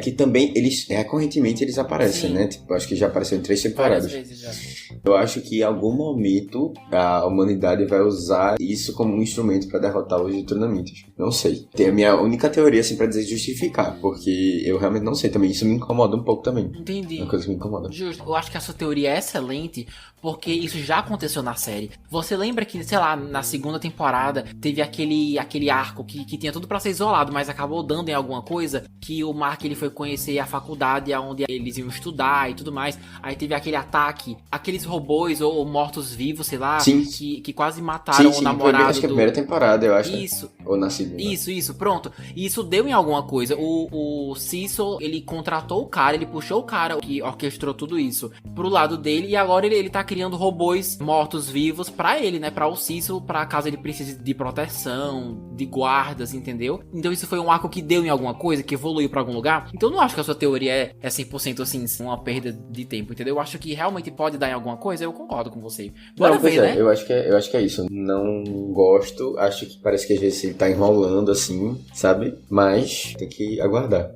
Que também eles recorrentemente eles aparecem, né? Tipo, acho que já apareceu em 3 temporadas. Várias vezes já. Eu acho que em algum momento a humanidade vai usar isso como um instrumento pra derrotar os Ultronamitas. Não sei. Tem a minha única teoria, assim, pra dizer justificar, porque eu realmente não sei também. Isso me incomoda um pouco também. Entendi. É uma coisa que me incomoda. Justo. Eu acho que a sua teoria é excelente, porque isso já aconteceu na série. Você lembra que, sei lá, na segunda temporada teve aquele arco que tinha tudo pra ser isolado, mas acabou dando em alguma coisa, que o Mark ele foi conhecer a faculdade onde eles iam estudar e tudo mais. Aí teve aquele ataque, aqueles robôs ou mortos-vivos, sei lá, Sim. que quase mataram o namorado. Acho que é a primeira temporada, eu acho. Isso. Ou na segunda. Isso, pronto. E isso deu em alguma coisa. O Cecil, ele contratou o cara, ele puxou o cara que orquestrou tudo isso pro lado dele, e agora ele tá criando robôs mortos-vivos pra ele, né? Pra o Cecil, pra caso ele precise de proteção, de guardas, entendeu? Então isso foi um arco que deu em alguma coisa, que evoluiu pra algum lugar. Então eu não acho que a sua teoria é 100% assim, uma perda de tempo, entendeu? Eu acho que realmente pode dar em alguma coisa, eu concordo com você. Bora ver, né? Eu acho que é isso. Não gosto, acho que parece que às vezes ele tá enrolando assim, sabe? Mas tem que aguardar.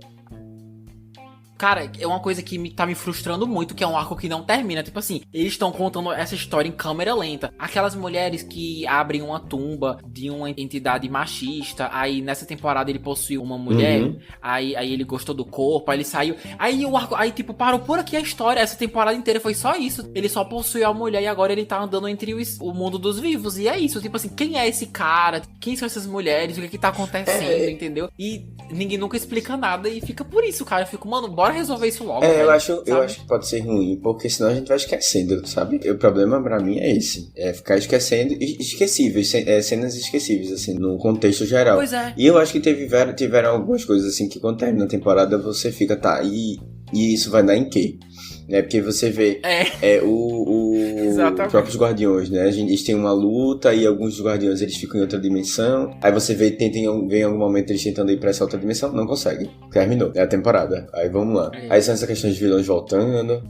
Cara, é uma coisa que tá me frustrando muito, que é um arco que não termina. Tipo assim, eles estão contando essa história em câmera lenta. Aquelas mulheres que abrem uma tumba de uma entidade machista, aí nessa temporada ele possuiu uma mulher, aí ele gostou do corpo, aí ele saiu. Aí o arco, aí tipo, parou por aqui a história. Essa temporada inteira foi só isso. Ele só possuiu a mulher e agora ele tá andando entre o mundo dos vivos. E é isso, tipo assim, quem é esse cara? Quem são essas mulheres? O que tá acontecendo, entendeu? E ninguém nunca explica nada e fica por isso, cara. Eu fico, mano, bora resolver isso logo. Eu acho que pode ser ruim, porque senão a gente vai esquecendo, sabe? O problema pra mim é esse, é ficar esquecendo, esquecíveis, cenas esquecíveis, assim, no contexto geral. Pois é. E eu acho que tiveram algumas coisas, assim, que quando termina a temporada você fica, tá, e isso vai dar em quê? Né? Porque você vê os próprios guardiões, né? Eles têm uma luta e alguns dos guardiões eles ficam em outra dimensão. Aí você vê, vem em algum momento eles tentando ir pra essa outra dimensão, não consegue. Terminou, é a temporada. Aí vamos lá. Aí são essa questão de vilões voltando.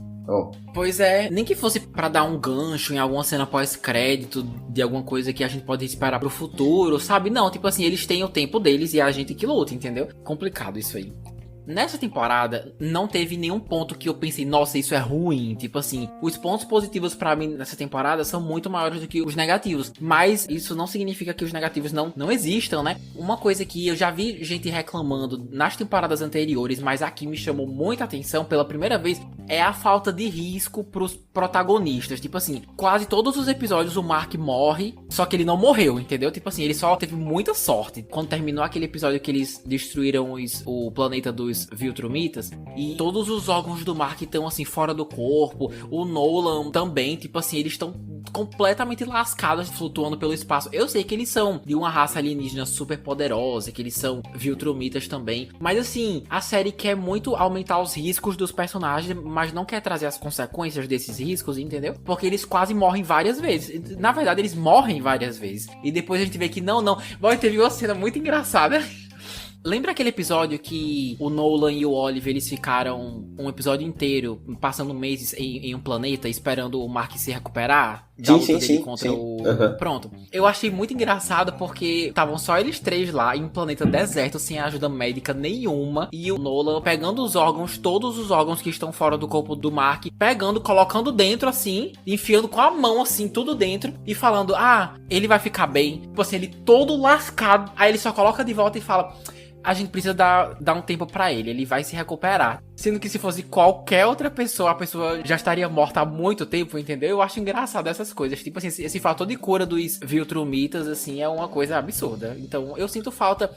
Pois é, nem que fosse pra dar um gancho em alguma cena pós-crédito de alguma coisa que a gente pode esperar pro futuro, sabe? Não, tipo assim, eles têm o tempo deles e a gente que luta, entendeu? Complicado isso aí. Nessa temporada, não teve nenhum ponto que eu pensei, nossa, isso é ruim. Tipo assim, os pontos positivos pra mim nessa temporada são muito maiores do que os negativos. Mas isso não significa que os negativos não existam, né? Uma coisa que eu já vi gente reclamando nas temporadas anteriores, mas aqui me chamou muita atenção pela primeira vez, é a falta de risco pros protagonistas. Tipo assim, quase todos os episódios o Mark morre, só que ele não morreu, entendeu? Tipo assim, ele só teve muita sorte. Quando terminou aquele episódio que eles destruíram o planeta dos Viltrumitas, e todos os órgãos do Mark estão assim fora do corpo, o Nolan também, tipo assim, eles estão completamente lascados, flutuando pelo espaço. Eu sei que eles são de uma raça alienígena super poderosa, que eles são Viltrumitas também, mas assim, a série quer muito aumentar os riscos dos personagens, mas não quer trazer as consequências desses riscos, entendeu? Porque eles quase morrem várias vezes. Na verdade, eles morrem várias vezes. E depois a gente vê que não. Bom, teve uma cena muito engraçada. Lembra aquele episódio que o Nolan e o Oliver, eles ficaram um episódio inteiro passando meses em um planeta esperando o Mark se recuperar? Da luta dele contra o... Pronto. Eu achei muito engraçado porque estavam só eles três lá em um planeta deserto, sem ajuda médica nenhuma, e o Nolan pegando os órgãos, todos os órgãos que estão fora do corpo do Mark, pegando, colocando dentro assim, enfiando com a mão assim, tudo dentro, e falando, ele vai ficar bem. Tipo assim, ele todo lascado, aí ele só coloca de volta e fala... A gente precisa dar um tempo pra ele vai se recuperar. Sendo que se fosse qualquer outra pessoa, a pessoa já estaria morta há muito tempo, entendeu? Eu acho engraçado essas coisas. Tipo assim, esse fator de cura dos Viltrumitas, assim, é uma coisa absurda. Então, eu sinto falta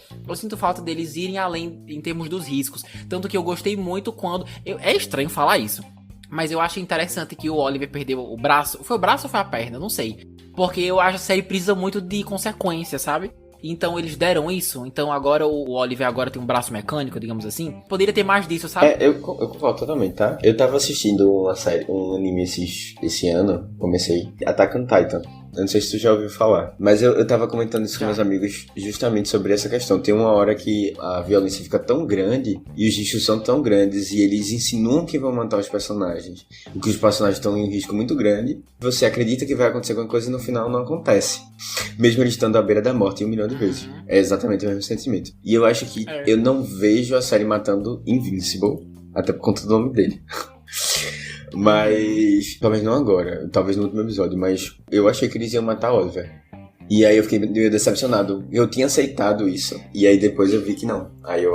deles irem além em termos dos riscos. Tanto que eu gostei muito quando... É estranho falar isso, mas eu acho interessante que o Oliver perdeu o braço. Foi o braço ou foi a perna? Não sei. Porque eu acho que a série precisa muito de consequência, sabe? Então eles deram isso. Então agora o Oliver agora tem um braço mecânico, digamos assim. Poderia ter mais disso, sabe? Eu concordo totalmente, tá? Eu tava assistindo um anime esse ano. Comecei Attack on Titan. Eu não sei se tu já ouviu falar. Mas eu tava comentando isso com meus amigos justamente sobre essa questão. Tem uma hora que a violência fica tão grande e os riscos são tão grandes e eles insinuam que vão matar os personagens. E que os personagens estão em um risco muito grande. Você acredita que vai acontecer alguma coisa e no final não acontece. Mesmo eles estando à beira da morte 1 milhão de vezes. É exatamente o mesmo sentimento. E eu acho que eu não vejo a série matando Invincible. Até por conta do nome dele. Mas, talvez não agora, talvez no último episódio, mas eu achei que eles iam matar Oliver. E aí eu fiquei meio decepcionado. Eu tinha aceitado isso. E aí depois eu vi que não. Aí eu,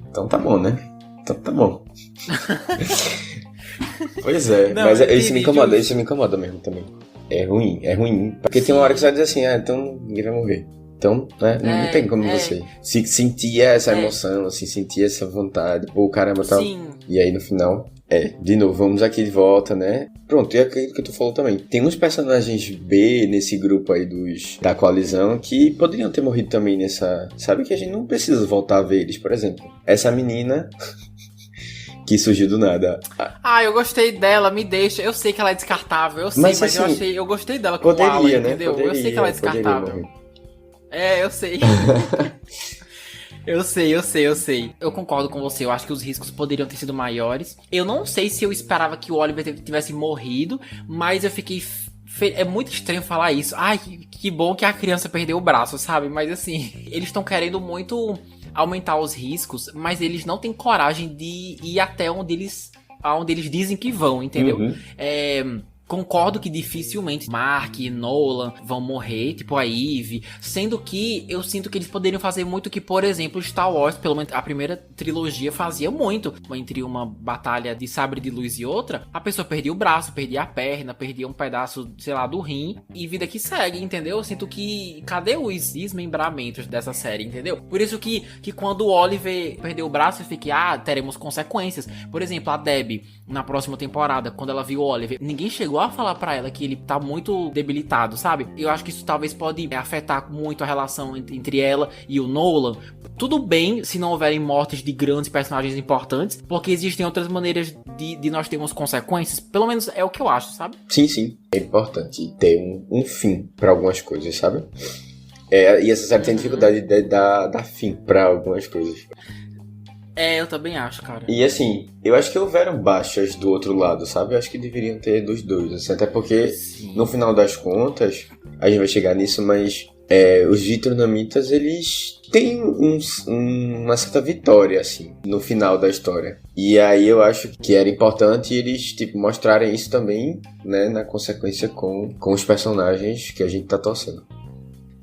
então tá bom, né? Então tá bom. Pois é, não, mas isso me incomoda mesmo também. É ruim. Porque tem uma hora que você vai dizer assim, então ninguém vai morrer. Então, né, não tem como você sentir essa emoção, assim, sentir essa vontade, pô, caramba, tal. Sim. E aí no final, de novo, vamos aqui de volta, né? Pronto, e aquilo que tu falou também. Tem uns personagens B nesse grupo aí da coalizão que poderiam ter morrido também nessa... Sabe que a gente não precisa voltar a ver eles, por exemplo. Essa menina... que surgiu do nada. Eu gostei dela, me deixa. Eu sei que ela é descartável, eu sei, mas assim, eu gostei dela como Alan, né? Entendeu? Eu sei que ela é descartável. Eu sei. Eu sei. Eu concordo com você, eu acho que os riscos poderiam ter sido maiores. Eu não sei se eu esperava que o Oliver tivesse morrido, mas eu fiquei... É muito estranho falar isso. Que bom que a criança perdeu o braço, sabe? Mas assim, eles estão querendo muito... aumentar os riscos, mas eles não têm coragem de ir até onde eles dizem que vão, entendeu? Concordo que dificilmente Mark e Nolan vão morrer, tipo a Eve, sendo que eu sinto que eles poderiam fazer muito que, por exemplo, Star Wars, pelo menos a primeira trilogia fazia muito. Entre uma batalha de sabre de luz e outra, a pessoa perdia o braço, perdia a perna, perdia um pedaço, sei lá, do rim, e vida que segue, entendeu? Eu sinto que, cadê os desmembramentos dessa série, entendeu? Por isso que quando o Oliver perdeu o braço, eu fiquei, teremos consequências. Por exemplo, a Debbie, na próxima temporada, quando ela viu o Oliver, ninguém chegou a falar pra ela que ele tá muito debilitado, sabe? Eu acho que isso talvez pode afetar muito a relação entre ela e o Nolan. Tudo bem se não houverem mortes de grandes personagens importantes, porque existem outras maneiras de nós termos consequências. Pelo menos é o que eu acho, sabe? Sim. É importante ter um fim pra algumas coisas, sabe? E essa série tem dificuldade de dar fim pra algumas coisas. Eu também acho, cara. E assim, eu acho que houveram baixas do outro lado, sabe? Eu acho que deveriam ter dos dois, assim, até porque, no final das contas, a gente vai chegar nisso, mas os vietnamitas, eles têm uma certa vitória, assim, no final da história. E aí eu acho que era importante eles, mostrarem isso também, né, na consequência com os personagens que a gente tá torcendo.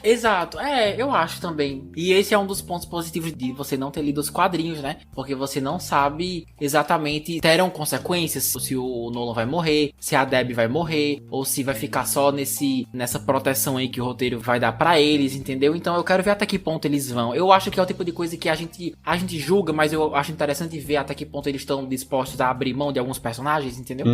Exato, eu acho também. E esse é um dos pontos positivos de você não ter lido os quadrinhos, né? Porque você não sabe exatamente, terão consequências, se o Nolan vai morrer, se a Debbie vai morrer, ou se vai ficar só nessa proteção aí que o roteiro vai dar pra eles, entendeu? Então eu quero ver até que ponto eles vão. Eu acho que é o tipo de coisa que a gente julga, mas eu acho interessante ver até que ponto eles estão dispostos a abrir mão de alguns personagens, entendeu?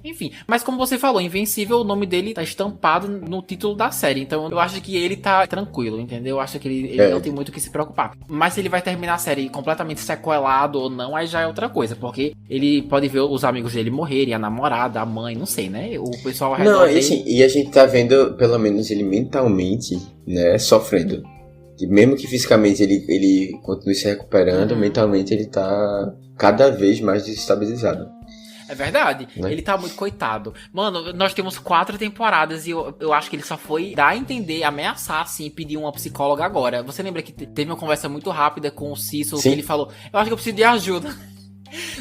Enfim, mas como você falou, Invencível, o nome dele tá estampado no título da série, então eu acho que ele tá tranquilo, entendeu? Eu acho que ele não tem muito o que se preocupar. Mas se ele vai terminar a série completamente sequelado ou não, aí já é outra coisa, porque ele pode ver os amigos dele morrerem, a namorada, a mãe, não sei, né? O pessoal ao redor não, e a gente tá vendo, pelo menos, ele mentalmente, né, sofrendo. E mesmo que fisicamente ele continue se recuperando, mentalmente ele tá cada vez mais desestabilizado. É verdade, né? Ele tá muito coitado. Mano, nós temos 4 temporadas e eu acho que ele só foi dar a entender, ameaçar, assim, pedir uma psicóloga agora. Você lembra que teve uma conversa muito rápida com o Cecil, que ele falou, eu acho que eu preciso de ajuda.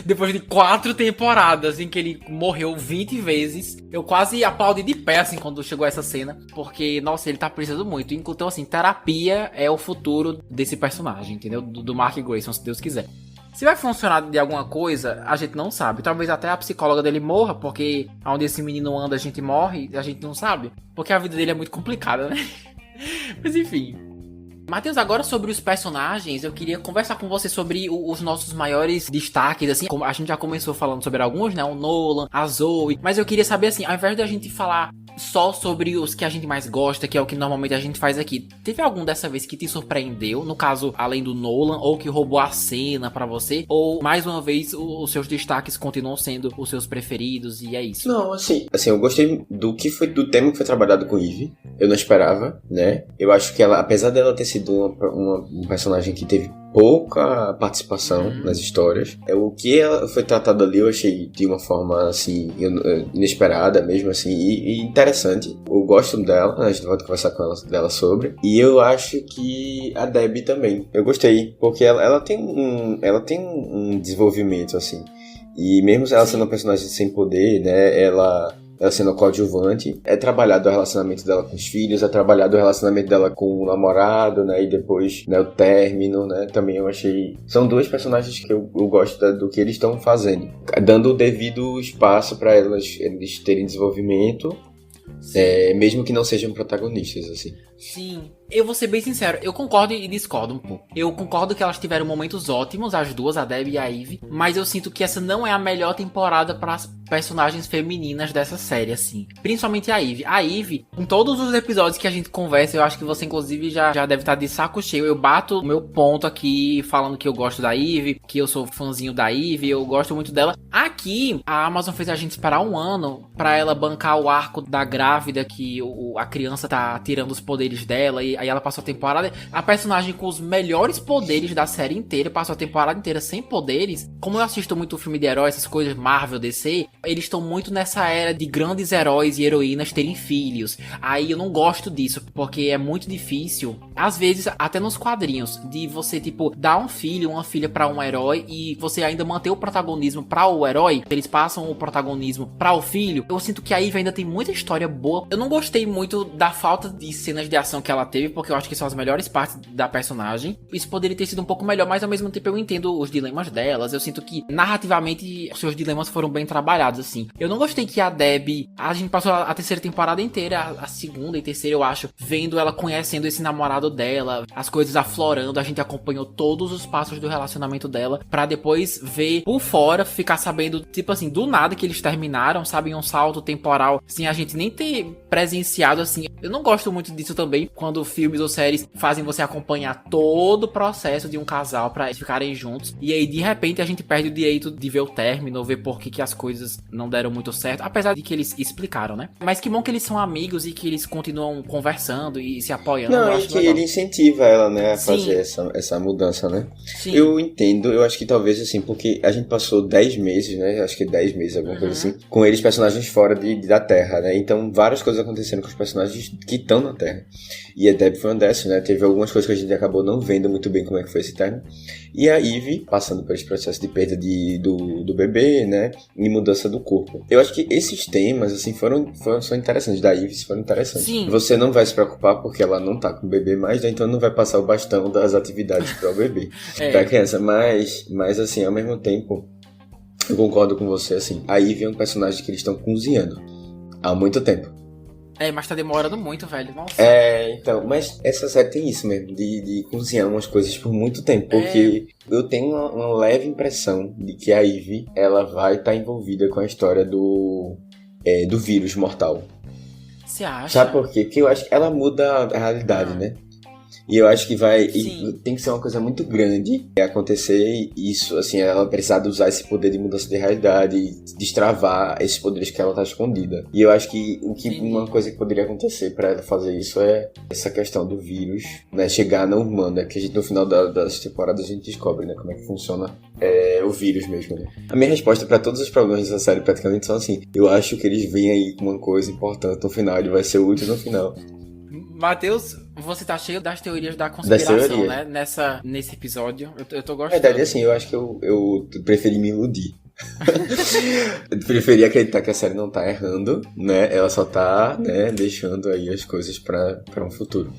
Depois de 4 temporadas em que ele morreu 20 vezes, eu quase aplaudi de pé, assim, quando chegou essa cena. Porque, nossa, ele tá precisando muito. Então, assim, terapia é o futuro desse personagem, entendeu? Do Mark Grayson, se Deus quiser. Se vai funcionar de alguma coisa, a gente não sabe. Talvez até a psicóloga dele morra, porque onde esse menino anda a gente morre, a gente não sabe. Porque a vida dele é muito complicada, né? Mas enfim. Matheus, agora sobre os personagens, eu queria conversar com você sobre os nossos maiores destaques, assim, como a gente já começou falando sobre alguns, né, o Nolan, a Zoe, mas eu queria saber, assim, ao invés da gente falar só sobre os que a gente mais gosta, que é o que normalmente a gente faz aqui, teve algum dessa vez que te surpreendeu, no caso, além do Nolan, ou que roubou a cena pra você, ou, mais uma vez, os seus destaques continuam sendo os seus preferidos, e é isso? Não, assim, eu gostei do tema que foi trabalhado com Eve, eu não esperava, né, eu acho que ela, apesar dela ter sido um personagem que teve pouca participação nas histórias. O que ela foi tratado ali eu achei de uma forma, assim, inesperada mesmo, assim, e interessante. Eu gosto dela, a gente vai conversar com dela sobre. E eu acho que a Debbie também. Eu gostei, porque ela tem um desenvolvimento, assim. E mesmo ela sendo uma personagem sem poder, né, ela sendo coadjuvante, é trabalhado o relacionamento dela com os filhos, é trabalhado o relacionamento dela com o namorado, né, e depois, né, o término, né, também eu achei... São duas personagens que eu gosto do que eles estão fazendo, dando o devido espaço para eles terem desenvolvimento, mesmo que não sejam protagonistas, assim. Sim, eu vou ser bem sincero, eu concordo e discordo um pouco. Eu concordo que elas tiveram momentos ótimos, as duas, a Debbie e a Ivy, mas eu sinto que essa não é a melhor temporada para as personagens femininas dessa série, assim. Principalmente a Ivy. A Ivy, em todos os episódios que a gente conversa, eu acho que você inclusive já deve estar de saco cheio. Eu bato o meu ponto aqui falando que eu gosto da Ivy, que eu sou fãzinho da Ivy, eu gosto muito dela. Aqui, a Amazon fez a gente esperar um ano pra ela bancar o arco da grávida, que a criança tá tirando os poderes dela, e aí ela passou a temporada... A personagem com os melhores poderes da série inteira, passou a temporada inteira sem poderes. Como eu assisto muito filme de herói, essas coisas Marvel, DC, eles estão muito nessa era de grandes heróis e heroínas terem filhos. Aí eu não gosto disso, porque é muito difícil, às vezes, até nos quadrinhos, de você, tipo, dar um filho, uma filha pra um herói e você ainda manter o protagonismo pra o herói. Eles passam o protagonismo pra o filho. Eu sinto que a Ivy ainda tem muita história boa. Eu não gostei muito da falta de cenas de ação que ela teve, porque eu acho que são as melhores partes da personagem. Isso poderia ter sido um pouco melhor, mas ao mesmo tempo eu entendo os dilemas delas. Eu sinto que, narrativamente, os seus dilemas foram bem trabalhados, assim. Eu não gostei que a Debbie... A gente passou a terceira temporada inteira, a segunda e terceira, eu acho, vendo ela conhecendo esse namorado dela, as coisas aflorando, a gente acompanhou todos os passos do relacionamento dela, pra depois ver por fora, ficar sabendo, tipo assim, do nada que eles terminaram, sabe, em um salto temporal, sem a gente nem ter presenciado, assim. Eu não gosto muito disso também, quando filmes ou séries fazem você acompanhar todo o processo de um casal pra eles ficarem juntos, e aí de repente a gente perde o direito de ver o término, ou ver por que as coisas não deram muito certo, apesar de que eles explicaram, né? Mas que bom que eles são amigos e que eles continuam conversando e se apoiando. Não, e que legal. Ele incentiva ela, né, a Sim. fazer essa mudança, né? Sim. Eu entendo, eu acho que talvez assim, porque a gente passou 10 meses, né, acho que 10 meses, alguma coisa assim, com eles personagens fora da Terra, né? Então várias coisas acontecendo com os personagens que estão na Terra. E a Debbie foi uma dessas, né? Teve algumas coisas que a gente acabou não vendo muito bem como é que foi esse término. E a Ivy passando por esse processo de perda do bebê, né? E mudança do corpo. Eu acho que esses temas, assim, são interessantes. Da Ivy foram interessantes. Sim. Você não vai se preocupar porque ela não tá com o bebê mais, né? Então não vai passar o bastão das atividades para o bebê, pra criança. Mas, assim, ao mesmo tempo, eu concordo com você, assim. A Ivy é um personagem que eles estão cozinhando há muito tempo. Mas tá demorando muito, velho. Nossa. Então, mas essa série tem isso mesmo, de cozinhar umas coisas por muito tempo, porque eu tenho uma leve impressão de que a Ivy, ela vai estar envolvida com a história do vírus mortal. Você acha? Sabe por quê? Porque eu acho que ela muda a realidade, né? E eu acho que tem que ser uma coisa muito grande acontecer isso, assim, ela precisar usar esse poder de mudança de realidade e destravar esses poderes que ela tá escondida. E eu acho que uma coisa que poderia acontecer pra ela fazer isso é essa questão do vírus, né, chegar na humana, né, que a gente no final das temporadas a gente descobre, né, como é que funciona o vírus mesmo, né. A minha resposta pra todos os problemas dessa série praticamente são assim, eu acho que eles vêm aí com uma coisa importante no final, ele vai ser útil no final. Matheus, você tá cheio das teorias da conspiração, né? Nesse episódio. Eu tô gostando. Na verdade, assim, eu acho que eu preferi me iludir. Eu preferi acreditar que a série não tá errando, né? Ela só tá, né, deixando aí as coisas pra um futuro.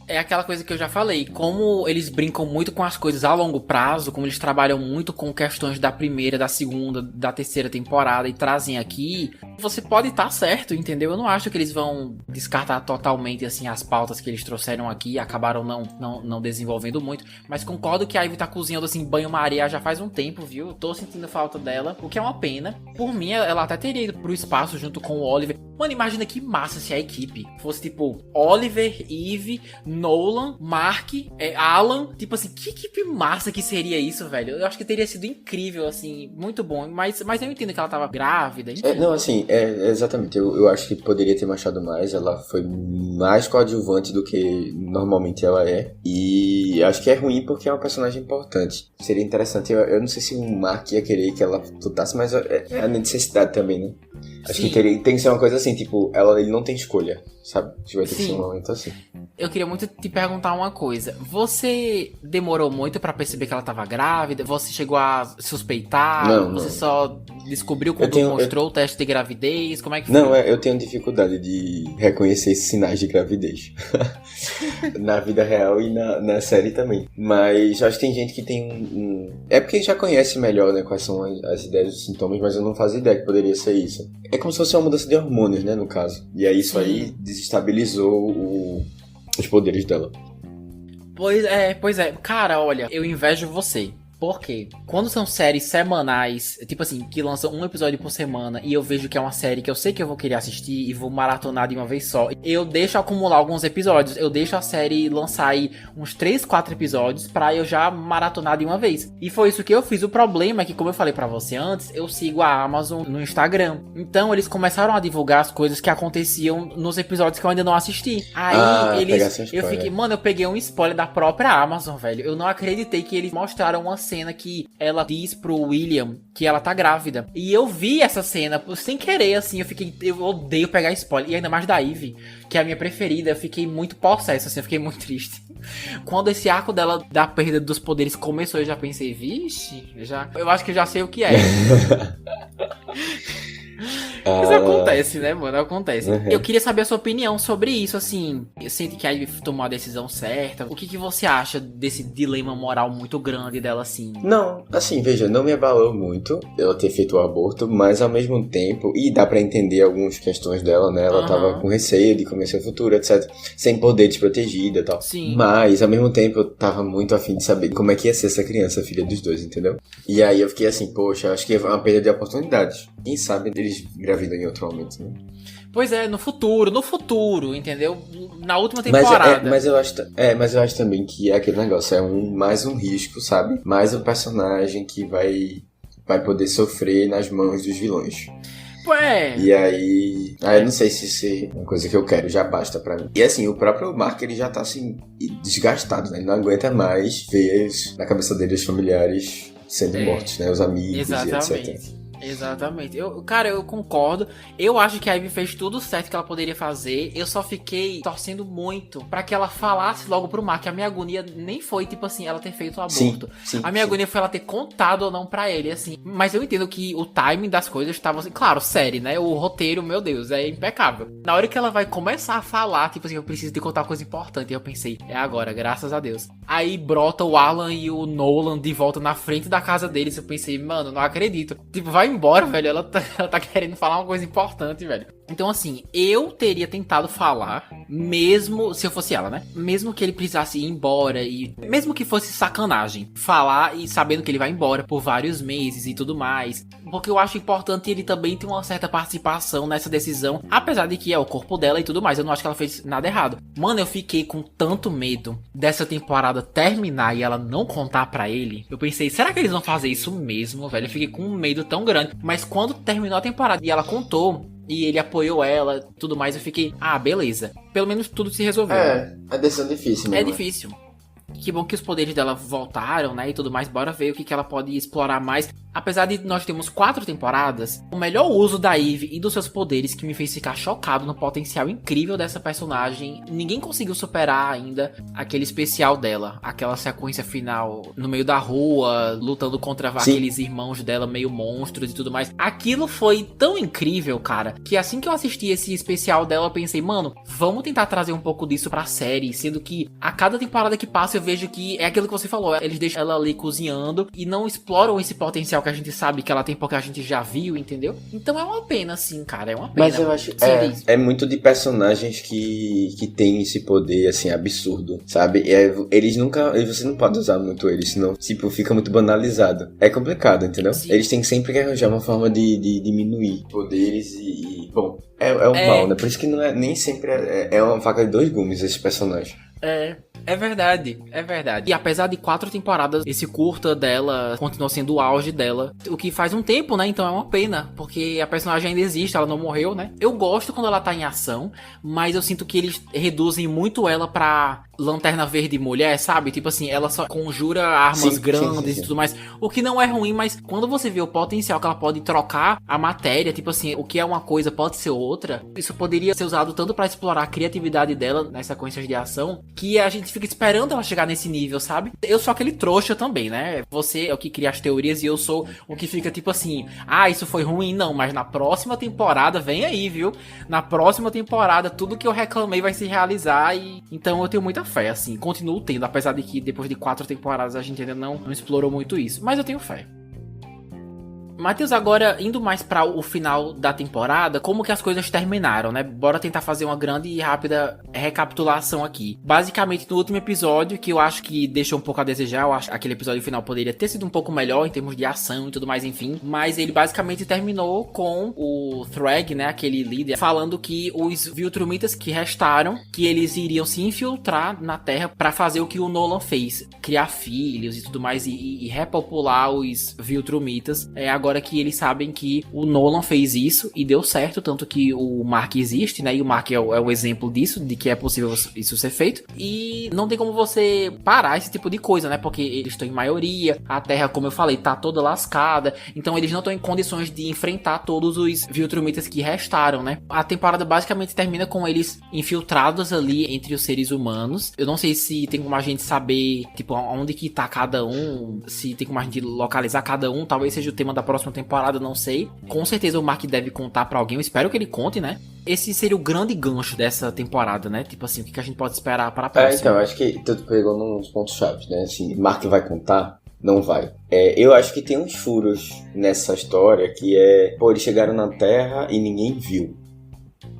É aquela coisa que eu já falei, como eles brincam muito com as coisas a longo prazo, como eles trabalham muito com questões da primeira, da segunda, da terceira temporada e trazem aqui, você pode estar certo, entendeu? Eu não acho que eles vão descartar totalmente, assim, as pautas que eles trouxeram aqui e acabaram não desenvolvendo muito, mas concordo que a Ivy tá cozinhando, assim, banho-maria já faz um tempo, viu? Eu tô sentindo falta dela, o que é uma pena. Por mim, ela até teria ido pro espaço junto com o Oliver. Mano, imagina que massa se a equipe fosse, tipo, Oliver, Eve, Nolan, Mark, Alan, tipo assim, que equipe massa que seria isso, velho? Eu acho que teria sido incrível, assim, muito bom, mas eu entendo que ela tava grávida, enfim. Não, assim, exatamente. Eu acho que poderia ter marchado mais. Ela foi mais coadjuvante do que normalmente ela é. E acho que é ruim porque é uma personagem importante. Seria interessante. Eu não sei se o Mark ia querer que ela lutasse, mas é a necessidade também, né? Acho que tem que ser uma coisa assim, tipo, ele não tem escolha, sabe? Vai ter que ser um momento assim. Eu queria muito te perguntar uma coisa. Você demorou muito pra perceber que ela tava grávida? Você chegou a suspeitar? Não. Você só descobriu quando mostrou o teste de gravidez? Como é que foi? Não, eu tenho dificuldade de reconhecer esses sinais de gravidez. Na vida real e na série também. Mas acho que tem gente que tem É porque já conhece melhor, né, quais são as ideias dos sintomas, mas eu não fazia ideia que poderia ser isso. É como se fosse uma mudança de hormônios, né, no caso. E aí isso aí desestabilizou os poderes dela. Pois é. Cara, olha, eu invejo você. Por quê? Quando são séries semanais, tipo assim, que lançam um episódio por semana e eu vejo que é uma série que eu sei que eu vou querer assistir e vou maratonar de uma vez só, eu deixo acumular alguns episódios. Eu deixo a série lançar aí uns 3, 4 episódios pra eu já maratonar de uma vez. E foi isso que eu fiz. O problema é que, como eu falei pra você antes, eu sigo a Amazon no Instagram. Então eles começaram a divulgar as coisas que aconteciam nos episódios que eu ainda não assisti. Aí eu peguei um spoiler da própria Amazon, velho. Eu não acreditei que eles mostraram uma cena que ela diz pro William que ela tá grávida. E eu vi essa cena sem querer, assim. Eu odeio pegar spoiler. E ainda mais da Ivy, que é a minha preferida. Eu fiquei muito possesso, assim. Eu fiquei muito triste. Quando esse arco dela da perda dos poderes começou, eu já pensei, vixe, eu acho que eu já sei o que é. Isso acontece, né, mano? Acontece. Uhum. Eu queria saber a sua opinião sobre isso, assim. Sente que a Ivy tomou a decisão certa? O que você acha desse dilema moral muito grande dela, assim? Não, assim, veja, não me abalou muito ela ter feito o aborto, mas ao mesmo tempo, e dá pra entender algumas questões dela, né? Ela tava com receio de conhecer o futuro, etc. Sem poder, desprotegida e tal. Sim. Mas, ao mesmo tempo, eu tava muito afim de saber como é que ia ser essa criança, filha dos dois, entendeu? E aí eu fiquei assim, poxa, acho que é uma perda de oportunidades. Quem sabe eles engravidam em outro momento, né? Pois é, no futuro, entendeu? Na última temporada. Mas eu acho também que é aquele negócio, mais um risco, sabe? Mais um personagem que vai poder sofrer nas mãos dos vilões. E aí eu não sei se isso é uma coisa que eu quero, já basta pra mim. E assim, o próprio Mark, ele já tá assim, desgastado, né? Ele não aguenta mais ver na cabeça dele os familiares sendo mortos, né? Os amigos e etc. Exatamente. Cara, eu concordo. Eu acho que a Ivy fez tudo certo que ela poderia fazer. Eu só fiquei torcendo muito pra que ela falasse logo pro Mark. A minha agonia nem foi, tipo assim, ela ter feito o aborto. Sim, a minha agonia foi ela ter contado ou não pra ele, assim. Mas eu entendo que o timing das coisas estava assim. Claro, série, né? O roteiro, meu Deus, é impecável. Na hora que ela vai começar a falar, tipo assim, eu preciso te contar uma coisa importante. Eu pensei, é agora, graças a Deus. Aí brota o Alan e o Nolan de volta na frente da casa deles. Eu pensei, mano, não acredito. Tipo, vai embora, velho. Ela tá querendo falar uma coisa importante, velho. Então, assim, eu teria tentado falar, mesmo se eu fosse ela, né? Mesmo que ele precisasse ir embora e mesmo que fosse sacanagem, falar e sabendo que ele vai embora por vários meses e tudo mais. Porque eu acho importante ele também ter uma certa participação nessa decisão, apesar de que é o corpo dela e tudo mais. Eu não acho que ela fez nada errado. Mano, eu fiquei com tanto medo dessa temporada terminar e ela não contar pra ele. Eu pensei, será que eles vão fazer isso mesmo, velho? Eu fiquei com um medo tão grande. Mas quando terminou a temporada e ela contou, e ele apoiou ela, tudo mais, eu fiquei, beleza. Pelo menos tudo se resolveu. É decisão difícil, né? É difícil. Que bom que os poderes dela voltaram, né, e tudo mais. Bora ver o que ela pode explorar mais. Apesar de nós termos 4 temporadas, o melhor uso da Ivy e dos seus poderes que me fez ficar chocado no potencial incrível dessa personagem. Ninguém conseguiu superar ainda aquele especial dela. Aquela sequência final no meio da rua, lutando contra aqueles irmãos dela meio monstros e tudo mais. Aquilo foi tão incrível, cara, que assim que eu assisti esse especial dela, eu pensei, mano, vamos tentar trazer um pouco disso pra série. Sendo que a cada temporada que passa eu vejo que é aquilo que você falou. Eles deixam ela ali cozinhando e não exploram esse potencial que a gente sabe que ela tem porque a gente já viu, entendeu? Então é uma pena, sim, cara. É uma pena. Mas eu acho é muito de personagens que tem esse poder, assim, absurdo, sabe? Eles nunca... Você não pode usar muito eles, senão, tipo, fica muito banalizado. É complicado, entendeu? Sim. Eles têm sempre que arranjar uma forma de diminuir poderes bom, é um mal, né? Por isso que não é, nem sempre é uma faca de 2 gumes esse personagem. É verdade, é verdade. E apesar de 4 temporadas, esse curta dela continua sendo o auge dela. O que faz um tempo, né? Então é uma pena. Porque a personagem ainda existe, ela não morreu, né? Eu gosto quando ela tá em ação, mas eu sinto que eles reduzem muito ela pra Lanterna Verde mulher, sabe? Tipo assim, ela só conjura armas grandes e tudo mais. O que não é ruim, mas quando você vê o potencial que ela pode trocar a matéria, tipo assim, o que é uma coisa pode ser outra, isso poderia ser usado tanto pra explorar a criatividade dela nas sequências de ação, que a gente fica esperando ela chegar nesse nível, sabe? Eu sou aquele trouxa também, né? Você é o que cria as teorias e eu sou o que fica tipo assim, isso foi ruim, não, mas na próxima temporada vem aí, viu? Na próxima temporada tudo que eu reclamei vai se realizar e então eu tenho muita fé, assim, continuo tendo, apesar de que depois de 4 temporadas a gente ainda não explorou muito isso, mas eu tenho fé. Matheus, agora indo mais para o final da temporada, como que as coisas terminaram, né? Bora tentar fazer uma grande e rápida recapitulação aqui. Basicamente, no último episódio, que eu acho que deixou um pouco a desejar, eu acho que aquele episódio final poderia ter sido um pouco melhor em termos de ação e tudo mais, enfim. Mas ele basicamente terminou com o Thrag, né, aquele líder, falando que os Viltrumitas que restaram, que eles iriam se infiltrar na Terra para fazer o que o Nolan fez, criar filhos e tudo mais e repopular os Viltrumitas. Agora que eles sabem que o Nolan fez isso e deu certo, tanto que o Mark existe, né? E o Mark é o exemplo disso, de que é possível isso ser feito. E não tem como você parar esse tipo de coisa, né? Porque eles estão em maioria, a Terra, como eu falei, tá toda lascada. Então eles não estão em condições de enfrentar todos os Viltrumitas que restaram, né? A temporada basicamente termina com eles infiltrados ali entre os seres humanos. Eu não sei se tem como a gente saber, tipo, onde que tá cada um, se tem como a gente localizar cada um. Talvez seja o tema da próxima temporada, não sei. Com certeza o Mark deve contar pra alguém, eu espero que ele conte, né? Esse seria o grande gancho dessa temporada, né? Tipo assim, o que a gente pode esperar para a próxima? Então, acho que tu pegou nos pontos-chave, né? Assim, Mark vai contar? Não vai. Eu acho que tem uns furos nessa história que eles chegaram na Terra e ninguém viu,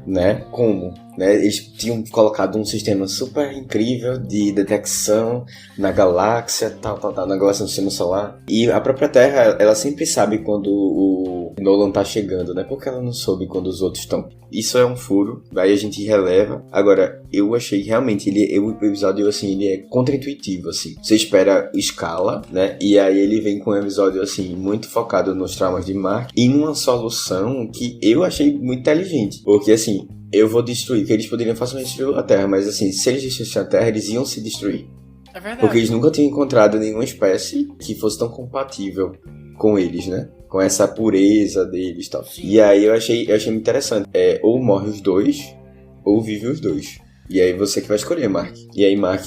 né? Como? Né? Eles tinham colocado um sistema super incrível de detecção na galáxia, tal, na galáxia do sistema solar. E a própria Terra, ela sempre sabe quando o Nolan tá chegando, né? Porque ela não soube quando os outros estão. Isso é um furo, aí a gente releva. Agora, eu achei realmente, o episódio, assim, ele é contra-intuitivo, assim. Você espera escala, né? E aí ele vem com um episódio, assim, muito focado nos traumas de Mark e numa solução que eu achei muito inteligente. Porque, assim, eu vou destruir, que eles poderiam facilmente destruir a Terra, mas assim, se eles destruíssem a Terra, eles iam se destruir. É verdade. Porque eles nunca tinham encontrado nenhuma espécie que fosse tão compatível com eles, né? Com essa pureza deles e tal. Sim. E aí eu achei muito interessante. Ou morre os dois, ou vive os dois. E aí você que vai escolher, Mark. E aí Mark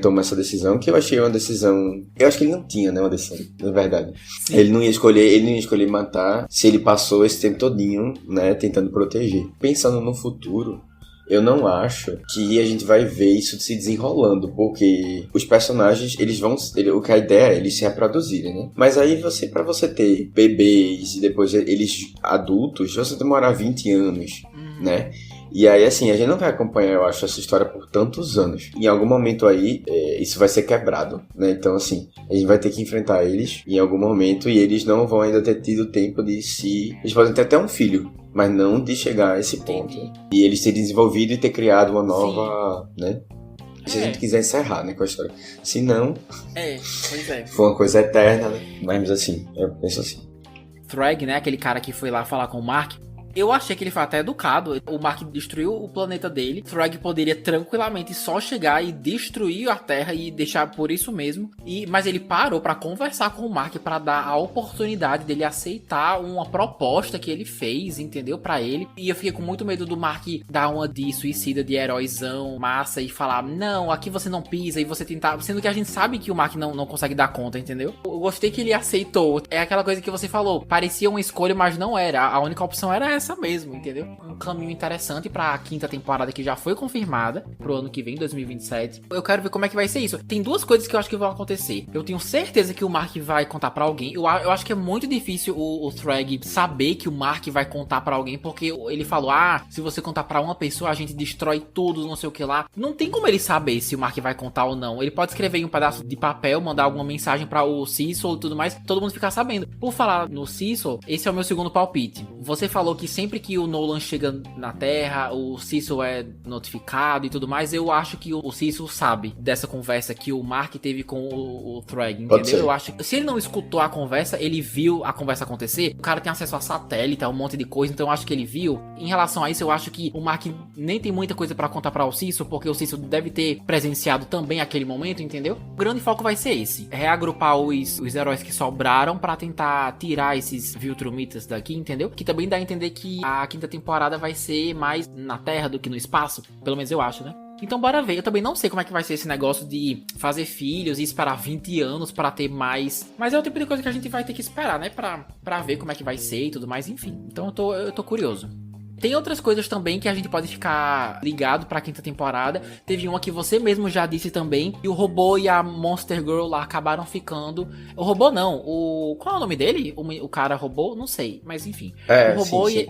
toma essa decisão, que eu achei uma decisão... Eu acho que ele não tinha, né, uma decisão, na verdade. Sim. Ele não ia escolher matar se ele passou esse tempo todinho, né, tentando proteger. Pensando no futuro, eu não acho que a gente vai ver isso se desenrolando, porque os personagens, o que a ideia é eles se reproduzirem, né? Mas aí pra você ter bebês e depois eles adultos, você demorar 20 anos, né? E aí, assim, a gente não vai acompanhar, eu acho, essa história por tantos anos. Em algum momento aí, isso vai ser quebrado, né? Então, assim, a gente vai ter que enfrentar eles em algum momento e eles não vão ainda ter tido tempo de se... Eles podem ter até um filho, mas não de chegar a esse ponto. Entendi. E eles terem desenvolvido e ter criado uma nova, sim, né? Se a gente quiser encerrar, né, com a história. Se não... pois é. Foi uma coisa eterna, né? Mas, assim, eu penso assim. Thrag, né? Aquele cara que foi lá falar com o Mark... Eu achei que ele foi até educado. O Mark destruiu o planeta dele. Thrag poderia tranquilamente só chegar e destruir a Terra e deixar por isso mesmo. Mas ele parou pra conversar com o Mark pra dar a oportunidade dele aceitar uma proposta que ele fez, entendeu? Pra ele. E eu fiquei com muito medo do Mark dar uma de suicida, de heróizão, massa e falar, não, aqui você não pisa e você tentar... Sendo que a gente sabe que o Mark não consegue dar conta, entendeu? Eu gostei que ele aceitou. É aquela coisa que você falou. Parecia uma escolha, mas não era. A única opção era essa mesmo, entendeu? Um caminho interessante pra quinta temporada que já foi confirmada pro ano que vem, 2027. Eu quero ver como é que vai ser isso. Tem duas coisas que eu acho que vão acontecer. Eu tenho certeza que o Mark vai contar pra alguém. Eu acho que é muito difícil o Thrag saber que o Mark vai contar pra alguém, porque ele falou, se você contar pra uma pessoa, a gente destrói tudo, não sei o que lá. Não tem como ele saber se o Mark vai contar ou não. Ele pode escrever em um pedaço de papel, mandar alguma mensagem pra o Cecil e tudo mais, todo mundo ficar sabendo. Por falar no Cecil, esse é o meu segundo palpite. Você falou que sempre que o Nolan chega na Terra, o Cecil é notificado e tudo mais, eu acho que o Cecil sabe dessa conversa que o Mark teve com o Thrag, entendeu? Eu acho que se ele não escutou a conversa, ele viu a conversa acontecer. O cara tem acesso a satélite, a um monte de coisa, então eu acho que ele viu. Em relação a isso, eu acho que o Mark nem tem muita coisa pra contar pra o Cecil, porque o Cecil deve ter presenciado também aquele momento, entendeu? O grande foco vai ser esse, reagrupar os heróis que sobraram pra tentar tirar esses Viltrumitas daqui, entendeu? Que também dá a entender que a quinta temporada vai ser mais na Terra do que no espaço, pelo menos eu acho, né? Então bora ver, eu também não sei como é que vai ser esse negócio de fazer filhos e esperar 20 anos pra ter mais. Mas é o tipo de coisa que a gente vai ter que esperar, né? Pra ver como é que vai ser e tudo mais, enfim. Então eu tô curioso. Tem outras coisas também que a gente pode ficar ligado pra quinta temporada. Teve uma que você mesmo já disse também. E o robô e a Monster Girl lá acabaram ficando... O robô não, qual é o nome dele? O cara robô? Não sei, mas enfim. O robô sim.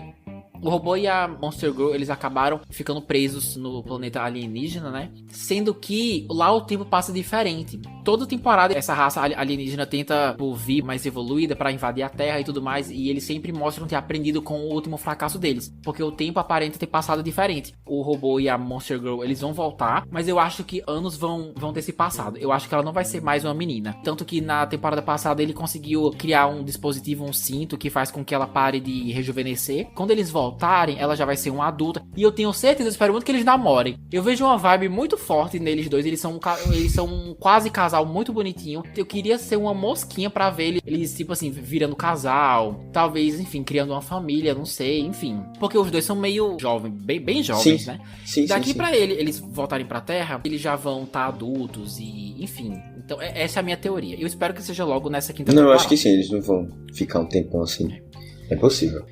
O robô e a Monster Girl, eles acabaram ficando presos no planeta alienígena, né? Sendo que lá o tempo passa diferente. Toda temporada essa raça alienígena tenta vir mais evoluída pra invadir a Terra e tudo mais. E eles sempre mostram ter aprendido com o último fracasso deles. Porque o tempo aparenta ter passado diferente. O robô e a Monster Girl, eles vão voltar. Mas eu acho que anos vão ter se passado. Eu acho que ela não vai ser mais uma menina. Tanto que na temporada passada ele conseguiu criar um dispositivo, um cinto, que faz com que ela pare de rejuvenescer. Quando eles voltarem, ela já vai ser uma adulta. E eu tenho certeza, eu espero muito que eles namorem. Eu vejo uma vibe muito forte neles dois. Eles são um quase casal muito bonitinho. Eu queria ser uma mosquinha pra ver eles, tipo assim, virando casal. Talvez, enfim, criando uma família, não sei, enfim. Porque os dois são meio jovens, bem jovens, sim, né? Sim, Daqui sim. pra eles voltarem pra Terra, eles já vão estar adultos e, enfim. Então, essa é a minha teoria. Eu espero que seja logo nessa quinta temporada. Não, eu acho que sim, eles não vão ficar um tempão assim. É possível.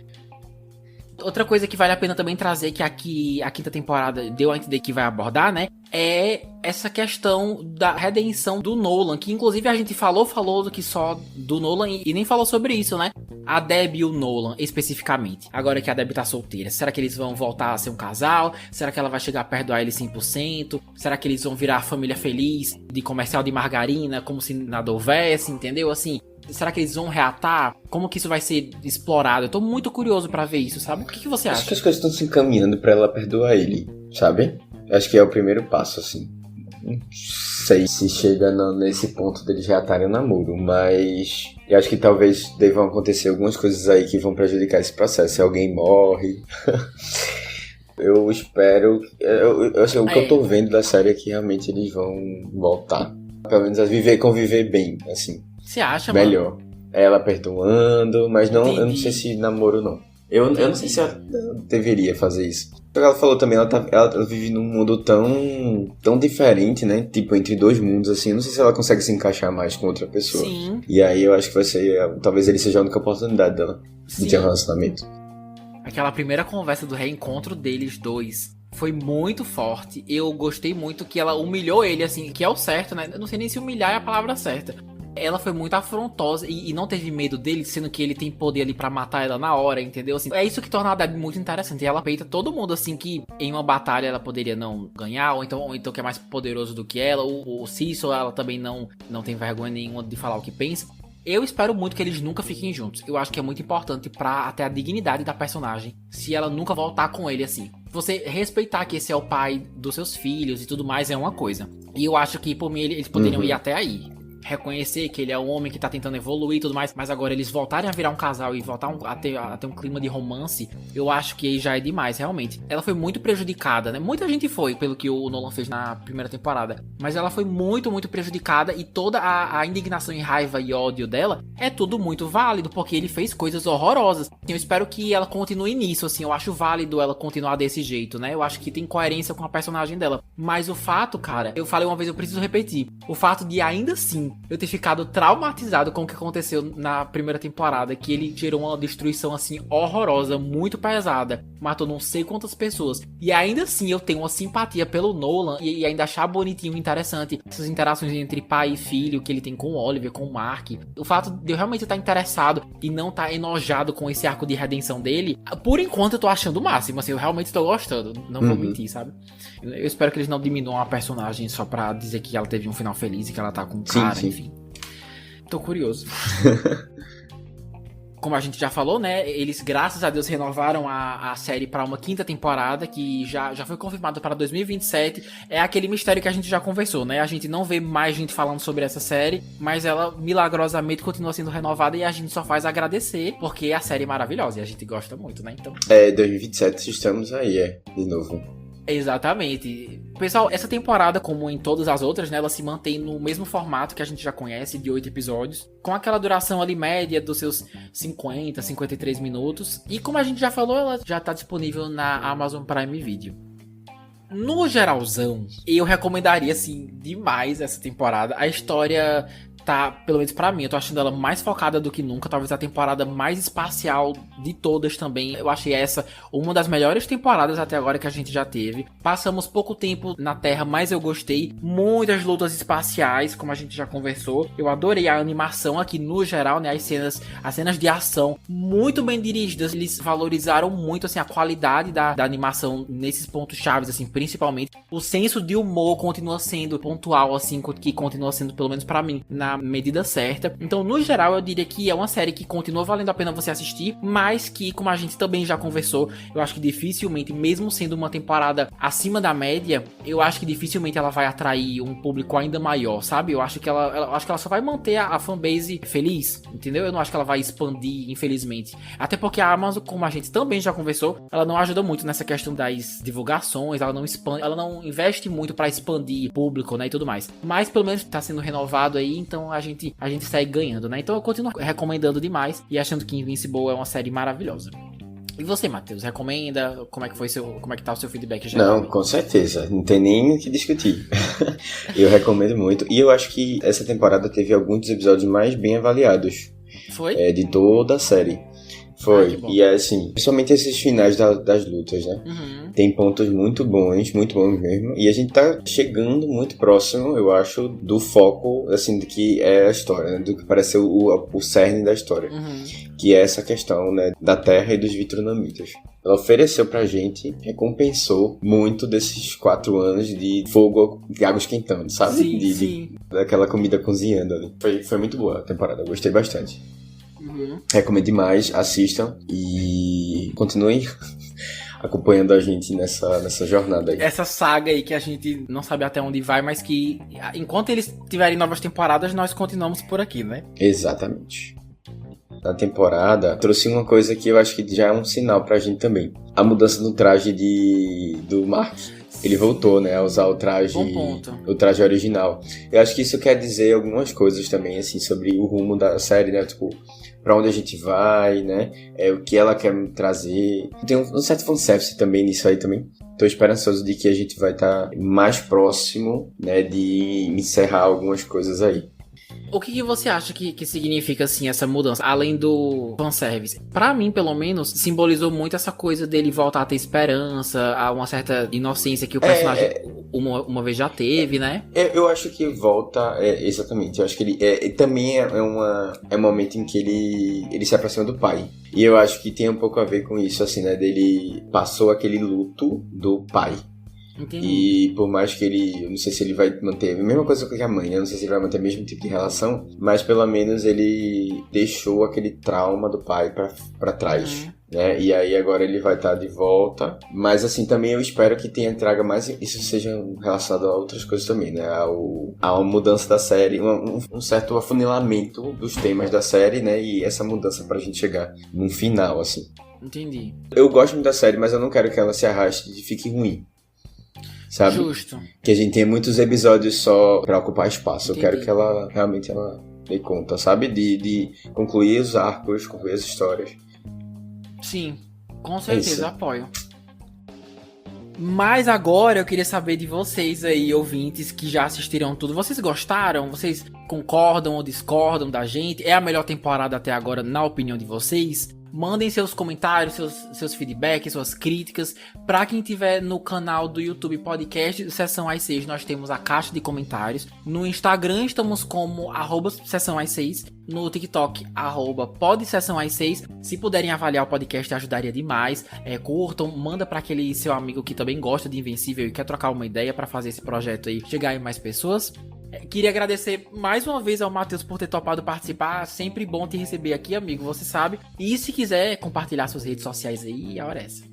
Outra coisa que vale a pena também trazer, que aqui a quinta temporada deu a entender que vai abordar, né? É essa questão da redenção do Nolan, que inclusive a gente falou do que só do Nolan e nem falou sobre isso, né? A Deb e o Nolan, especificamente. Agora que a Deb tá solteira, será que eles vão voltar a ser um casal? Será que ela vai chegar a perdoar ele 100%? Será que eles vão virar a família feliz de comercial de margarina, como se nada houvesse, entendeu? Assim, será que eles vão reatar? Como que isso vai ser explorado? Eu tô muito curioso pra ver isso, sabe? O que você acha? Acho que as coisas estão se encaminhando pra ela perdoar ele, sabe? Acho que é o primeiro passo, assim. Não sei se chega nesse ponto deles reatarem o namoro, mas eu acho que talvez devam acontecer algumas coisas aí que vão prejudicar esse processo. Se alguém morre... Eu espero... o que eu tô vendo da série é que realmente eles vão voltar. Pelo menos a conviver bem, assim. Você acha, melhor. mano? Ela perdoando, mas não, Entendi. eu não sei se namoro não. Eu não sei se ela deveria fazer isso. Ela falou também, ela vive num mundo tão diferente, né? Tipo, entre dois mundos, assim. Eu não sei se ela consegue se encaixar mais com outra pessoa. Sim. E aí eu acho que vai ser... Talvez ele seja a única oportunidade dela Sim. de ter um relacionamento. Aquela primeira conversa do reencontro deles dois foi muito forte. Eu gostei muito que ela humilhou ele, assim, que é o certo, né? Eu não sei nem se humilhar é a palavra certa. Ela foi muito afrontosa e não teve medo dele, sendo que ele tem poder ali pra matar ela na hora, entendeu? Assim, é isso que torna a Deb muito interessante. E ela peita todo mundo, assim, que em uma batalha ela poderia não ganhar, ou então que é mais poderoso do que ela. O Cecil, ela também não tem vergonha nenhuma de falar o que pensa. Eu espero muito que eles nunca fiquem juntos. Eu acho que é muito importante pra até a dignidade da personagem, se ela nunca voltar com ele assim. Você respeitar que esse é o pai dos seus filhos e tudo mais é uma coisa. E eu acho que por mim eles poderiam ir até aí. Reconhecer que ele é um homem que tá tentando evoluir e tudo mais, mas agora eles voltarem a virar um casal e voltar a ter um clima de romance, eu acho que aí já é demais, realmente. Ela foi muito prejudicada, né? Muita gente foi, pelo que o Nolan fez na primeira temporada, mas ela foi muito, muito prejudicada e toda a indignação e raiva e ódio dela é tudo muito válido, porque ele fez coisas horrorosas. Eu espero que ela continue nisso, assim, eu acho válido ela continuar desse jeito, né? Eu acho que tem coerência com a personagem dela. Mas o fato, cara, eu falei uma vez, eu preciso repetir, o fato de ainda assim eu ter ficado traumatizado com o que aconteceu na primeira temporada, que ele gerou uma destruição assim horrorosa, muito pesada, matou não sei quantas pessoas, e ainda assim eu tenho uma simpatia pelo Nolan e ainda achar bonitinho e interessante essas interações entre pai e filho que ele tem com o Oliver, com o Mark. O fato de eu realmente estar interessado e não estar enojado com esse arco de redenção dele, por enquanto eu tô achando o máximo, assim, eu realmente tô gostando, não vou mentir, sabe? Eu espero que eles não diminuam a personagem só pra dizer que ela teve um final feliz e que ela tá com um cara, sim. enfim. Tô curioso. como a gente já falou, né, eles, graças a Deus, renovaram a série para uma 5ª temporada, que já foi confirmada para 2027. É aquele mistério que a gente já conversou, né? A gente não vê mais gente falando sobre essa série, mas ela milagrosamente continua sendo renovada e a gente só faz agradecer, porque a série é maravilhosa e a gente gosta muito, né? Então... 2027 estamos aí, de novo. Exatamente. Pessoal, essa temporada, como em todas as outras, né, ela se mantém no mesmo formato que a gente já conhece, de 8 episódios, com aquela duração ali média dos seus 50, 53 minutos. E como a gente já falou, ela já tá disponível na Amazon Prime Video. No geralzão, eu recomendaria, assim, demais essa temporada. A história tá, pelo menos pra mim, eu tô achando ela mais focada do que nunca. Talvez a temporada mais espacial de todas também. Eu achei essa uma das melhores temporadas até agora que a gente já teve. Passamos pouco tempo na Terra, mas eu gostei. Muitas lutas espaciais, como a gente já conversou. Eu adorei a animação aqui no geral, né? As cenas de ação muito bem dirigidas. Eles valorizaram muito, assim, a qualidade da animação nesses pontos chaves, assim, principalmente. O senso de humor continua sendo pontual, assim, que continua sendo, pelo menos pra mim, na medida certa. Então, no geral, eu diria que é uma série que continua valendo a pena você assistir, mas que, como a gente também já conversou, eu acho que dificilmente, mesmo sendo uma temporada acima da média, eu acho que dificilmente ela vai atrair um público ainda maior, sabe? Eu acho que ela só vai manter a fanbase feliz, entendeu? Eu não acho que ela vai expandir, infelizmente. Até porque a Amazon, como a gente também já conversou, ela não ajuda muito nessa questão das divulgações, ela não expande, ela não investe muito pra expandir público, né, e tudo mais. Mas pelo menos tá sendo renovado aí, então a gente segue ganhando, né? Então eu continuo recomendando demais e achando que Invincible é uma série maravilhosa. E você, Matheus, recomenda? Como é que tá o seu feedback geral? Não, com certeza, não tem nem o que discutir. Eu recomendo muito. E eu acho que essa temporada teve alguns dos episódios mais bem avaliados. Foi? De toda a série. Foi, e assim, principalmente esses finais das lutas, né? Uhum. Tem pontos muito bons mesmo. E a gente tá chegando muito próximo, eu acho, do foco, assim, do que é a história, né? Do que parece ser o cerne da história. Uhum. Que é essa questão, né, da Terra e dos Vitronamitas. Ela ofereceu pra gente, recompensou muito desses 4 anos de fogo de água esquentando, sabe? Sim. Daquela comida cozinhando ali. Foi muito boa a temporada, eu gostei bastante. Uhum. Recomendo demais, assistam e continuem acompanhando a gente nessa jornada aí. Essa saga aí que a gente não sabe até onde vai, mas que enquanto eles tiverem novas temporadas, nós continuamos por aqui, né? Exatamente. Na temporada, trouxe uma coisa que eu acho que já é um sinal pra gente também. A mudança no traje do Mark. Ele voltou, né, a usar o traje original. Eu acho que isso quer dizer algumas coisas também, assim, sobre o rumo da série, né, tipo, pra onde a gente vai, né, o que ela quer trazer. Tem um certo fanservice também nisso aí também. Tô esperançoso de que a gente vai estar mais próximo, né, de encerrar algumas coisas aí. O que você acha que significa, assim, essa mudança? Além do fanservice. Pra mim, pelo menos, simbolizou muito essa coisa dele voltar a ter esperança, a uma certa inocência que o personagem uma vez já teve, né? Eu acho que volta, exatamente. Eu acho que ele também é um momento em que ele se aproxima do pai. E eu acho que tem um pouco a ver com isso, assim, né? Dele passou aquele luto do pai. Entendi. E por mais que eu não sei se ele vai manter a mesma coisa que a mãe, né? Eu não sei se ele vai manter o mesmo tipo de relação, mas pelo menos ele deixou aquele trauma do pai pra trás, né? E aí agora ele vai estar de volta, mas assim, também eu espero que traga mais, isso seja relacionado a outras coisas também, né? A mudança da série, um certo afunilamento dos temas da série, né? E essa mudança pra gente chegar num final, assim. Entendi. Eu gosto muito da série, mas eu não quero que ela se arraste e fique ruim. Sabe? Justo. Que a gente tenha muitos episódios só pra ocupar espaço. Entendi. Eu quero que ela realmente dê conta, sabe? De concluir os arcos, concluir as histórias. Sim, com certeza, apoio. Mas agora eu queria saber de vocês aí, ouvintes, que já assistiram tudo. Vocês gostaram? Vocês concordam ou discordam da gente? É a melhor temporada até agora, na opinião de vocês? Mandem seus comentários, seus feedbacks, suas críticas. Pra quem tiver no canal do YouTube Podcast Sessão às 6, nós temos a caixa de comentários. No Instagram estamos como @Sessão às 6. No TikTok, @PodSessão às 6. Se puderem avaliar o podcast, ajudaria demais. Curtam, manda pra aquele seu amigo que também gosta de Invencível e quer trocar uma ideia pra fazer esse projeto aí chegar em mais pessoas. Queria agradecer mais uma vez ao Matheus por ter topado participar. Sempre bom te receber aqui, amigo, você sabe. E se quiser compartilhar suas redes sociais aí, a hora é essa.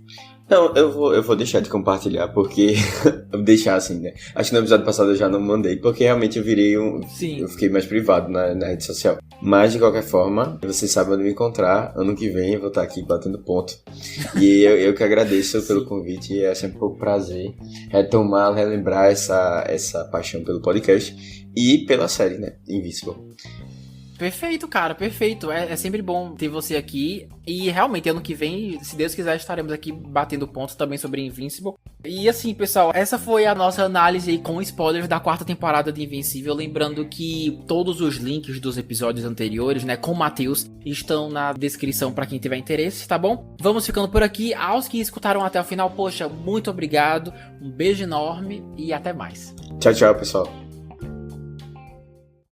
Não, eu vou deixar de compartilhar, porque... eu vou deixar assim, né? Acho que no episódio passado eu já não mandei, porque realmente eu virei Sim. Eu fiquei mais privado na rede social. Mas, de qualquer forma, vocês sabem onde me encontrar. Ano que vem eu vou estar aqui batendo ponto. E eu que agradeço pelo convite. É sempre um prazer retomar, relembrar essa paixão pelo podcast e pela série, né? Invincible. Perfeito, cara, perfeito. É sempre bom ter você aqui. E realmente, ano que vem, se Deus quiser, estaremos aqui batendo pontos também sobre Invincible. E assim, pessoal, essa foi a nossa análise aí com spoilers da 4ª temporada de Invincible. Lembrando que todos os links dos episódios anteriores, né, com o Matheus, estão na descrição para quem tiver interesse, tá bom? Vamos ficando por aqui. Aos que escutaram até o final, poxa, muito obrigado. Um beijo enorme e até mais. Tchau, tchau, pessoal.